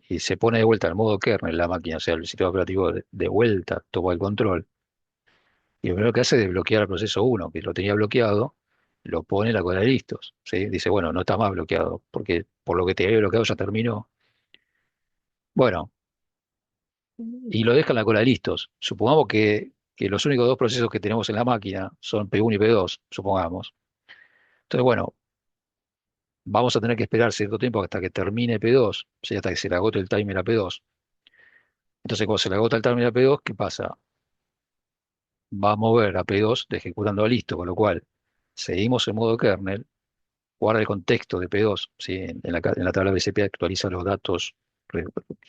y se pone de vuelta al modo kernel la máquina, o sea, el sistema operativo de vuelta toma el control, y lo primero que hace es desbloquear el proceso uno que lo tenía bloqueado, lo pone en la cola de listos, ¿sí? Dice, bueno, no está más bloqueado, porque por lo que te había bloqueado ya terminó. Bueno, y lo deja en la cola de listos. Supongamos que los únicos dos procesos que tenemos en la máquina son P1 y P2, supongamos. Entonces, bueno, vamos a tener que esperar cierto tiempo hasta que termine P2, o sea, hasta que se le agote el timer a P2. Entonces, cuando se le agota el timer a P2, ¿qué pasa? Va a mover a P2 de ejecutando a listo, con lo cual seguimos en modo kernel, guarda el contexto de P2, ¿sí? En la tabla BCP actualiza los datos re-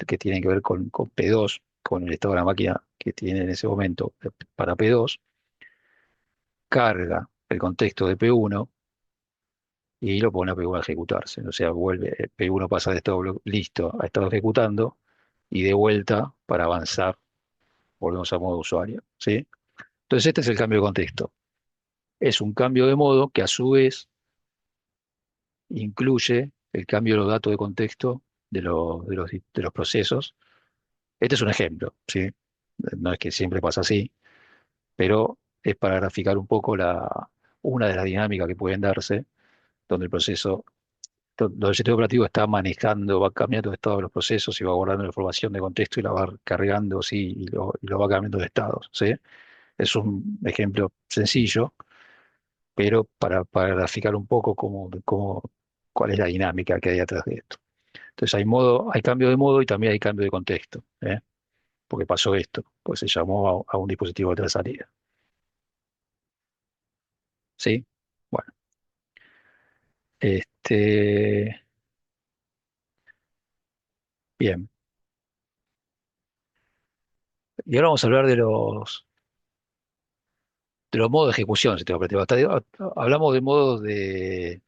que tienen que ver con P2, con el estado de la máquina que tiene en ese momento para P2, carga el contexto de P1 y lo pone a P1 a ejecutarse. O sea, vuelve, P1 pasa de estado listo a estado ejecutando y de vuelta para avanzar, volvemos a modo usuario, ¿sí? Entonces este es el cambio de contexto. Es un cambio de modo que a su vez incluye el cambio de los datos de contexto de los procesos. Este es un ejemplo, ¿sí? No es que siempre pasa así, pero es para graficar un poco una de las dinámicas que pueden darse, donde donde el sistema operativo está manejando, va cambiando de estado de los procesos y va guardando la información de contexto y la va cargando, sí, y lo va cambiando de estados, ¿sí? Es un ejemplo sencillo, pero para graficar un poco cuál es la dinámica que hay atrás de esto. Entonces hay cambio de modo y también hay cambio de contexto, ¿eh? Porque pasó esto, pues se llamó a un dispositivo de otra salida. ¿Sí? Bueno, este, bien. Y ahora vamos a hablar de los modos de ejecución del sistema operativo. Hablamos de modo de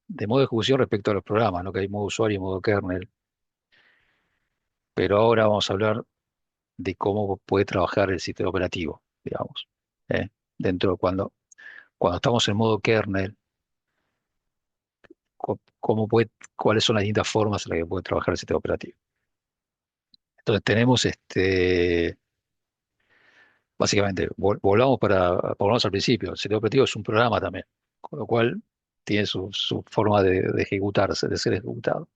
ejecución respecto a los programas, ¿no? Que hay modo usuario y modo kernel. Pero ahora vamos a hablar de cómo puede trabajar el sistema operativo, digamos. ¿Eh? Dentro, cuando estamos en modo kernel, cuáles son las distintas formas en las que puede trabajar el sistema operativo. Entonces tenemos básicamente, volvamos al principio, el sistema operativo es un programa también, con lo cual tiene su forma de ejecutarse, de ser ejecutado.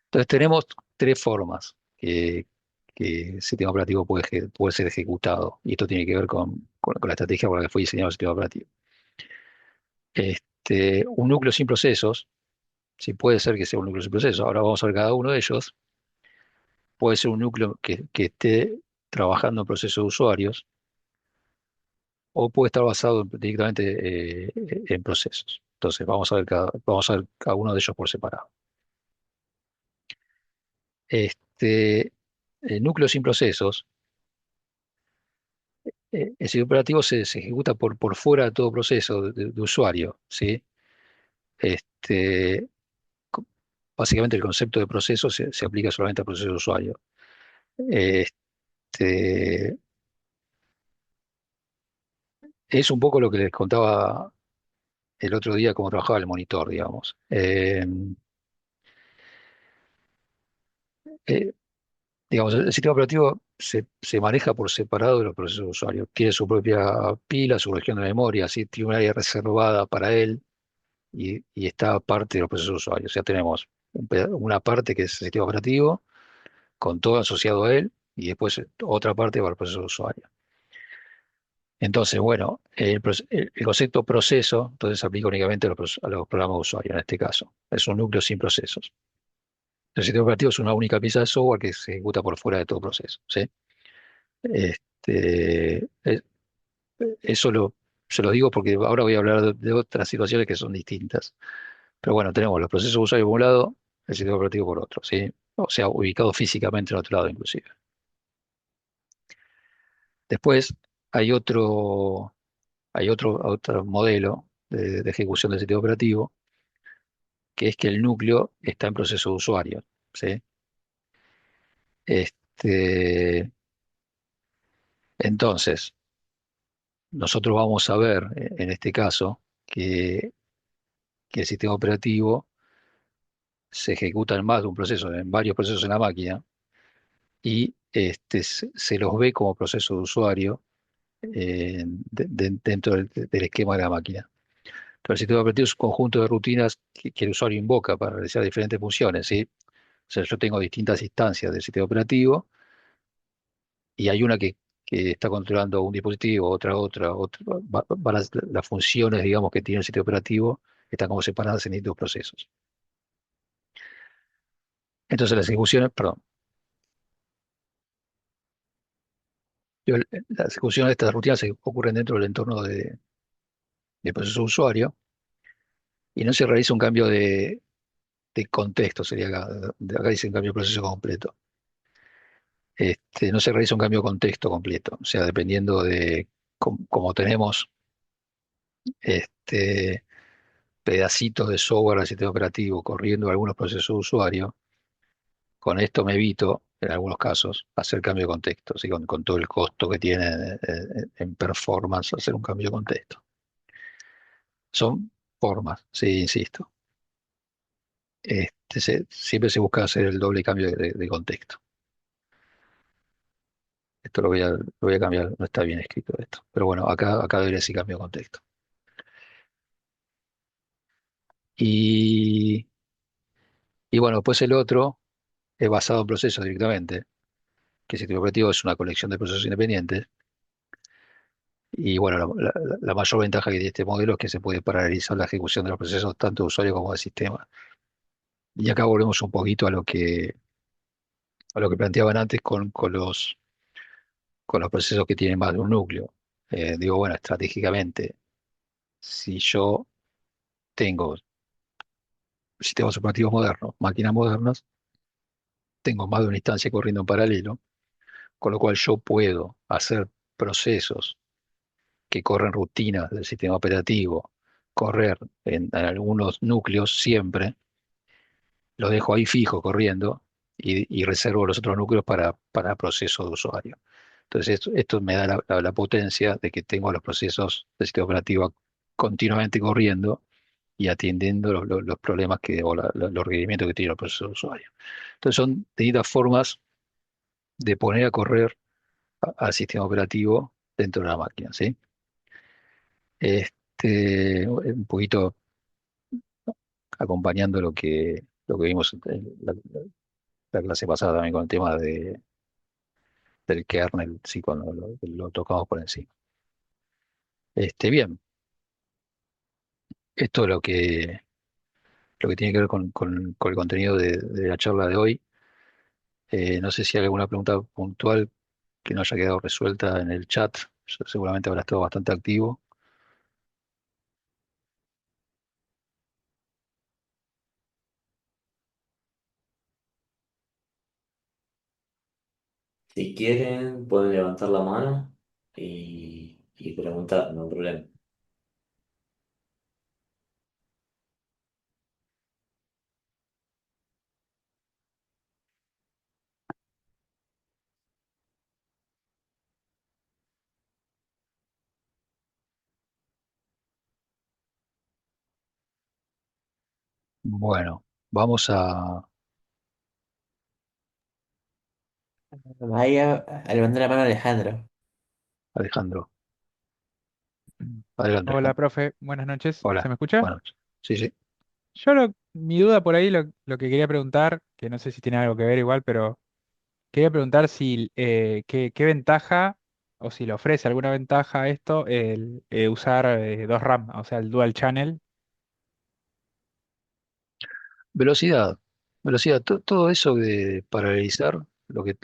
Entonces tenemos tres formas que el sistema operativo puede ser ejecutado, y esto tiene que ver con la estrategia por la que fue diseñado el sistema operativo. Un núcleo sin procesos, sí puede ser que sea un núcleo sin procesos, ahora vamos a ver cada uno de ellos. Puede ser un núcleo que esté trabajando en procesos de usuarios, o puede estar basado directamente en procesos. Entonces, vamos a ver cada uno de ellos por separado. El núcleo sin procesos, el sistema operativo se ejecuta por fuera de todo proceso de usuario, ¿sí? Este, co- Básicamente el concepto de proceso se aplica solamente al proceso de usuario. Este, es un poco lo que les contaba el otro día, cómo trabajaba el monitor, digamos. Eh, digamos, el sistema operativo se maneja por separado de los procesos de usuario. Tiene su propia pila, su región de memoria, ¿sí? Tiene un área reservada para él y está parte de los procesos de usuario. O sea, tenemos una parte que es el sistema operativo, con todo asociado a él, y después otra parte para el proceso de usuario. Entonces, bueno, el concepto proceso, entonces se aplica únicamente a los programas de usuario en este caso. Es un núcleo sin procesos. El sistema operativo es una única pieza de software que se ejecuta por fuera de todo proceso, ¿sí? Este, es- Eso se lo digo porque ahora voy a hablar de otras situaciones que son distintas. Pero bueno, tenemos los procesos de usuario por un lado, el sistema operativo por otro, ¿sí? O sea, ubicado físicamente en otro lado inclusive. Después hay otro modelo de ejecución del sistema operativo, que es que el núcleo está en proceso de usuario, ¿sí? Este, entonces, nosotros vamos a ver en este caso que el sistema operativo se ejecuta en más de un proceso, en varios procesos en la máquina, y se los ve como proceso de usuario dentro del esquema de la máquina. Entonces, el sistema operativo es un conjunto de rutinas que el usuario invoca para realizar diferentes funciones, ¿sí? O sea, yo tengo distintas instancias del sistema operativo y hay una que está controlando un dispositivo, otra. Las funciones, digamos, que tiene el sistema operativo están como separadas en distintos procesos. Entonces, las ejecuciones, perdón, las ejecuciones de estas rutinas ocurren dentro del entorno de proceso de usuario y no se realiza un cambio de contexto, sería acá, acá dice un cambio de proceso completo. No se realiza un cambio de contexto completo, o sea, dependiendo de cómo tenemos este, pedacitos de software del sistema operativo corriendo algunos procesos de usuario, con esto me evito, en algunos casos, hacer cambio de contexto, ¿sí? Con todo el costo que tiene en performance hacer un cambio de contexto. Son formas, sí, insisto. Siempre se busca hacer el doble cambio de contexto. Esto lo voy a cambiar, no está bien escrito esto. Pero bueno, acá debería decir cambio de contexto. Y, y bueno, pues el otro es basado en procesos directamente, que el sistema operativo es una colección de procesos independientes. Y bueno, la mayor ventaja que tiene este modelo es que se puede paralelizar la ejecución de los procesos tanto de usuario como de sistema. Y acá volvemos un poquito a lo que planteaban antes con los procesos que tienen más de un núcleo. Digo, bueno, estratégicamente, si yo tengo sistemas operativos modernos, máquinas modernas, tengo más de una instancia corriendo en paralelo, con lo cual yo puedo hacer procesos que corren rutinas del sistema operativo, correr en algunos núcleos siempre, los dejo ahí fijo corriendo y reservo los otros núcleos para procesos de usuario. Entonces, esto me da la potencia de que tengo los procesos del sistema operativo continuamente corriendo y atendiendo los problemas los requerimientos que tiene los procesos de usuario. Entonces, son distintas formas de poner a correr al sistema operativo dentro de la máquina, ¿sí? Un poquito acompañando lo que vimos en la clase pasada también con el tema del kernel, sí, cuando lo tocamos por encima. Bien, esto es lo que tiene que ver con el contenido de la charla de hoy. No sé si hay alguna pregunta puntual que no haya quedado resuelta en el chat. Seguramente habrá estado bastante activo. Si quieren, pueden levantar la mano y preguntar, no hay problema. Bueno, vamos a Vaya a levantar la mano Alejandro. Alejandro. Adelante, Hola, Alejandro. profe, buenas noches. ¿Se Hola, me escucha? buenas noches. Sí, sí. Mi duda por ahí, lo que quería preguntar, que no sé si tiene algo que ver igual, pero quería preguntar si qué ventaja o si le ofrece alguna ventaja a esto el usar dos RAM, o sea, el dual channel. Velocidad. Velocidad. Todo eso de paralelizar, lo que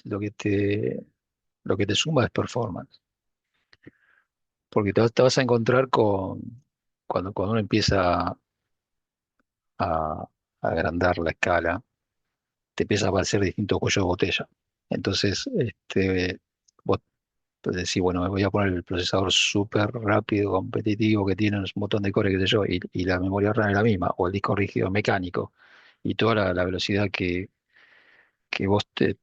te suma es performance. Porque te vas a encontrar cuando uno empieza a agrandar la escala, te empieza a aparecer distintos cuellos de botella. Entonces, vos decís, bueno, me voy a poner el procesador súper rápido, competitivo, que tiene un montón de core, qué sé yo, y la memoria RAM es la misma, o el disco rígido mecánico, y toda la velocidad que vos te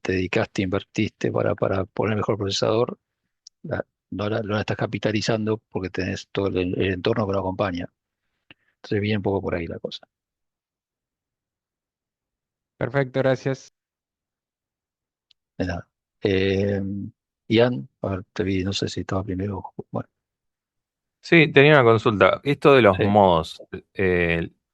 dedicaste, invertiste para poner mejor procesador, no la estás capitalizando porque tenés todo el entorno que lo acompaña. Entonces viene un poco por ahí la cosa. Perfecto, gracias. De nada. Eh, Ian, a ver, te vi, no sé si estaba primero. Bueno, Sí, tenía una consulta. ¿Esto de los sí. modos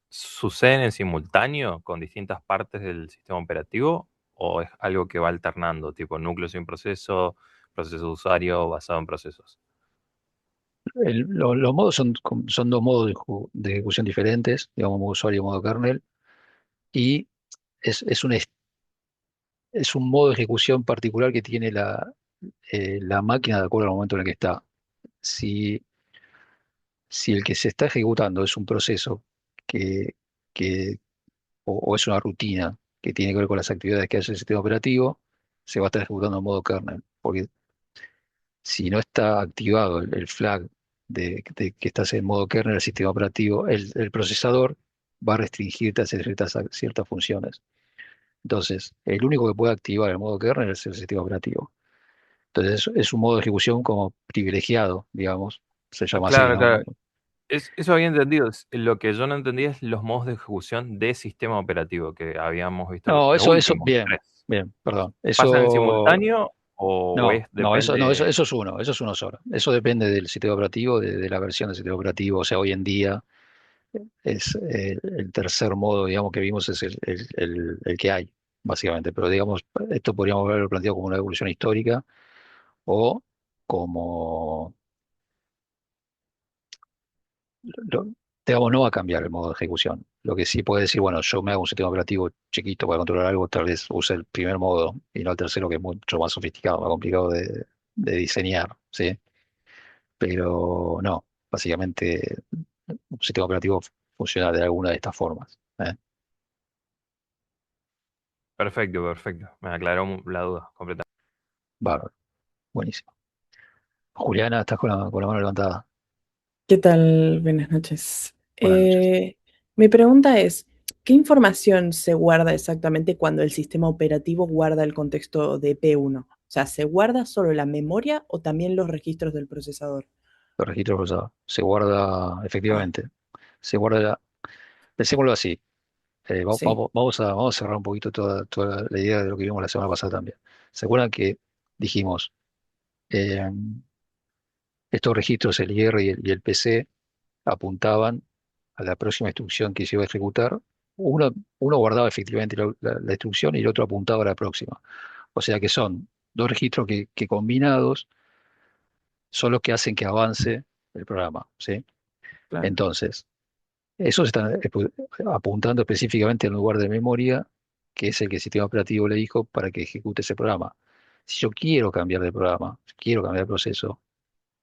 suceden en simultáneo con distintas partes del sistema operativo o es algo que va alternando, tipo núcleo sin proceso, proceso de usuario basado en procesos? Los modos son dos modos de ejecución diferentes, digamos, modo usuario y modo kernel, y es un modo de ejecución particular que tiene la máquina de acuerdo al momento en el que está. Si, si el que se está ejecutando es un proceso que, que o es una rutina que tiene que ver con las actividades que hace el sistema operativo, se va a estar ejecutando en modo kernel, porque si no está activado el flag de que estás en modo kernel del sistema operativo, el procesador va a restringirte a hacer ciertas funciones. Entonces, el único que puede activar el modo kernel es el sistema operativo. Entonces, es un modo de ejecución como privilegiado, digamos, se llama así, Claro, ¿no? claro. Eso había entendido. Lo que yo no entendía es los modos de ejecución de sistema operativo que habíamos visto, No, los eso, últimos bien, tres. bien, perdón. ¿Pasan en Eso, simultáneo o no, es no, depende? eso es uno solo. Eso depende del sistema operativo, de la versión del sistema operativo. O sea, hoy en día es el tercer modo, digamos, que vimos es el que hay, básicamente. Pero digamos, esto podríamos haberlo planteado como una evolución histórica o como, lo- digamos, no va a cambiar el modo de ejecución. Lo que sí puede decir, bueno, yo me hago un sistema operativo chiquito para controlar algo, tal vez use el primer modo y no el tercero, que es mucho más sofisticado, más complicado de diseñar, ¿sí? Pero no, básicamente un sistema operativo funciona de alguna de estas formas. ¿Eh? Perfecto, perfecto. Me aclaró la duda completamente. Bárbaro, buenísimo. Juliana, estás con la mano levantada. ¿Qué tal? Buenas noches. Buenas noches. Mi pregunta es, ¿qué información se guarda exactamente cuando el sistema operativo guarda el contexto de P1? O sea, ¿se guarda solo la memoria o también los registros del procesador? Los registros cruzados. Se guarda, Ah, efectivamente, se guarda, pensémoslo así. sí, Vamos a cerrar un poquito toda la idea de lo que vimos la semana pasada también. ¿Se acuerdan que dijimos eh, estos registros, el IR y el PC, apuntaban a la próxima instrucción que se iba a ejecutar? Uno guardaba efectivamente la instrucción y el otro apuntaba a la próxima. O sea que son dos registros que combinados son los que hacen que avance el programa, ¿sí? claro, Entonces, esos están apuntando específicamente al lugar de memoria que es el que el sistema operativo le dijo para que ejecute ese programa. Si yo quiero cambiar de programa, si quiero cambiar de proceso,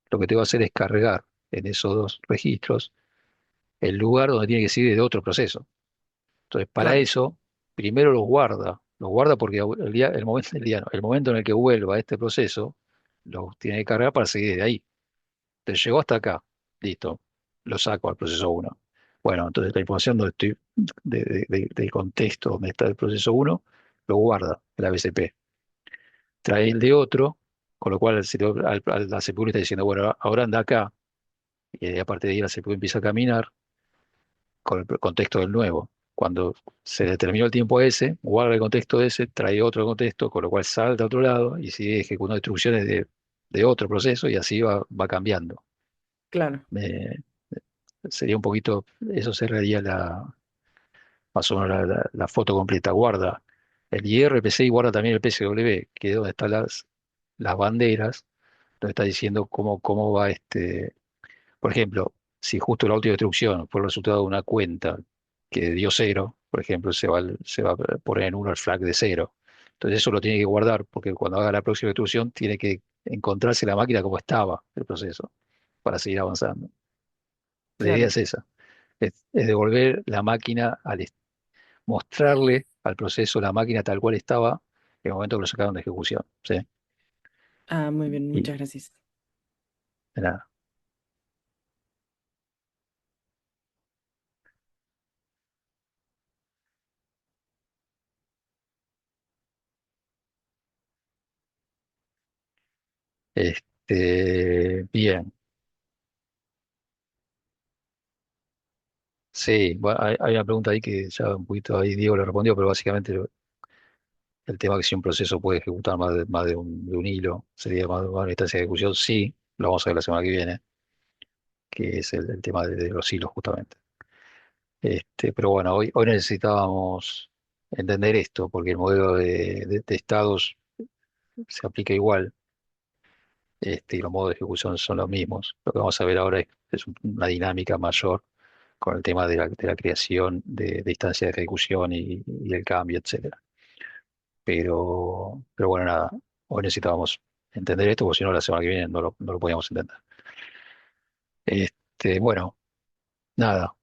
lo que tengo que hacer es cargar en esos dos registros el lugar donde tiene que seguir de otro proceso. Entonces, para claro, eso, primero los guarda porque el momento, no, el momento en el que vuelva a este proceso, lo tiene que cargar para seguir de ahí. Te llegó hasta acá, listo, lo saco al proceso uno. Bueno, entonces la información donde estoy, del contexto donde está el proceso uno lo guarda la BCP. Trae el de otro, con lo cual la CPU le está diciendo, bueno, ahora anda acá, y a partir de ahí la CPU empieza a caminar con el contexto del nuevo. Cuando se determinó el tiempo ese, guarda el contexto ese, trae otro contexto, con lo cual salta a otro lado y sigue ejecutando instrucciones de otro proceso y así va cambiando. claro. Eh, Sería un poquito, eso sería más o menos la foto completa. Guarda el IRPC y guarda también el PSW, que es donde están las banderas, donde está diciendo cómo va por ejemplo, si justo la última instrucción fue el resultado de una cuenta que dio cero, por ejemplo, se va a poner en uno el flag de cero. Entonces eso lo tiene que guardar, porque cuando haga la próxima instrucción tiene que encontrarse la máquina como estaba el proceso, para seguir avanzando. La idea Claro. es esa, es devolver la máquina, mostrarle al proceso la máquina tal cual estaba en el momento que lo sacaron de ejecución. ¿Sí? Ah, muy bien, Y muchas gracias. de nada. Bien. Sí, bueno, hay una pregunta ahí que ya un poquito ahí Diego le respondió, pero básicamente el tema que si un proceso puede ejecutar más de un hilo, sería más de una instancia de ejecución, sí, lo vamos a ver la semana que viene, que es el tema de los hilos justamente. Pero bueno, hoy necesitábamos entender esto, porque el modelo de estados se aplica igual, y los modos de ejecución son los mismos. Lo que vamos a ver ahora es una dinámica mayor con el tema de la creación de instancias de ejecución y el cambio, etcétera. Pero bueno, nada, hoy necesitábamos entender esto, porque si no, la semana que viene no lo podíamos entender. Bueno, nada,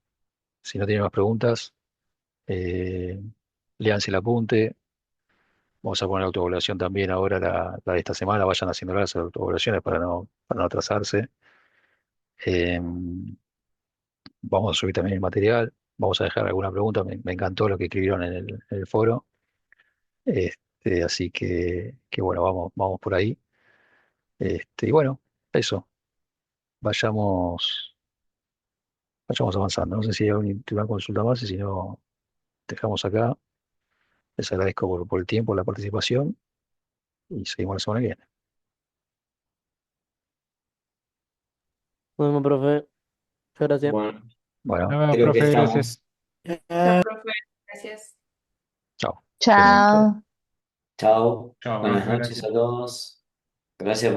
si no tienen más preguntas, eh, léanse el apunte. Vamos a poner la autoevaluación también ahora, la de esta semana. Vayan haciendo las autoevaluaciones para no atrasarse. Eh, Vamos a subir también el material. Vamos a dejar alguna pregunta. Me encantó lo que escribieron en el foro. Así que bueno, vamos por ahí. Y bueno, eso. Vayamos, vayamos avanzando. No sé si hay alguna consulta más y si no, dejamos acá. Les agradezco por el tiempo, la participación y seguimos la semana que viene. Nos vemos, profe. Muchas gracias. Bueno, Bueno, Nos vemos, creo que profe, gracias. estamos. Chao, profe. Gracias. chao. Chao. Chao. Chao, Buenas profe, noches gracias. a todos. Gracias por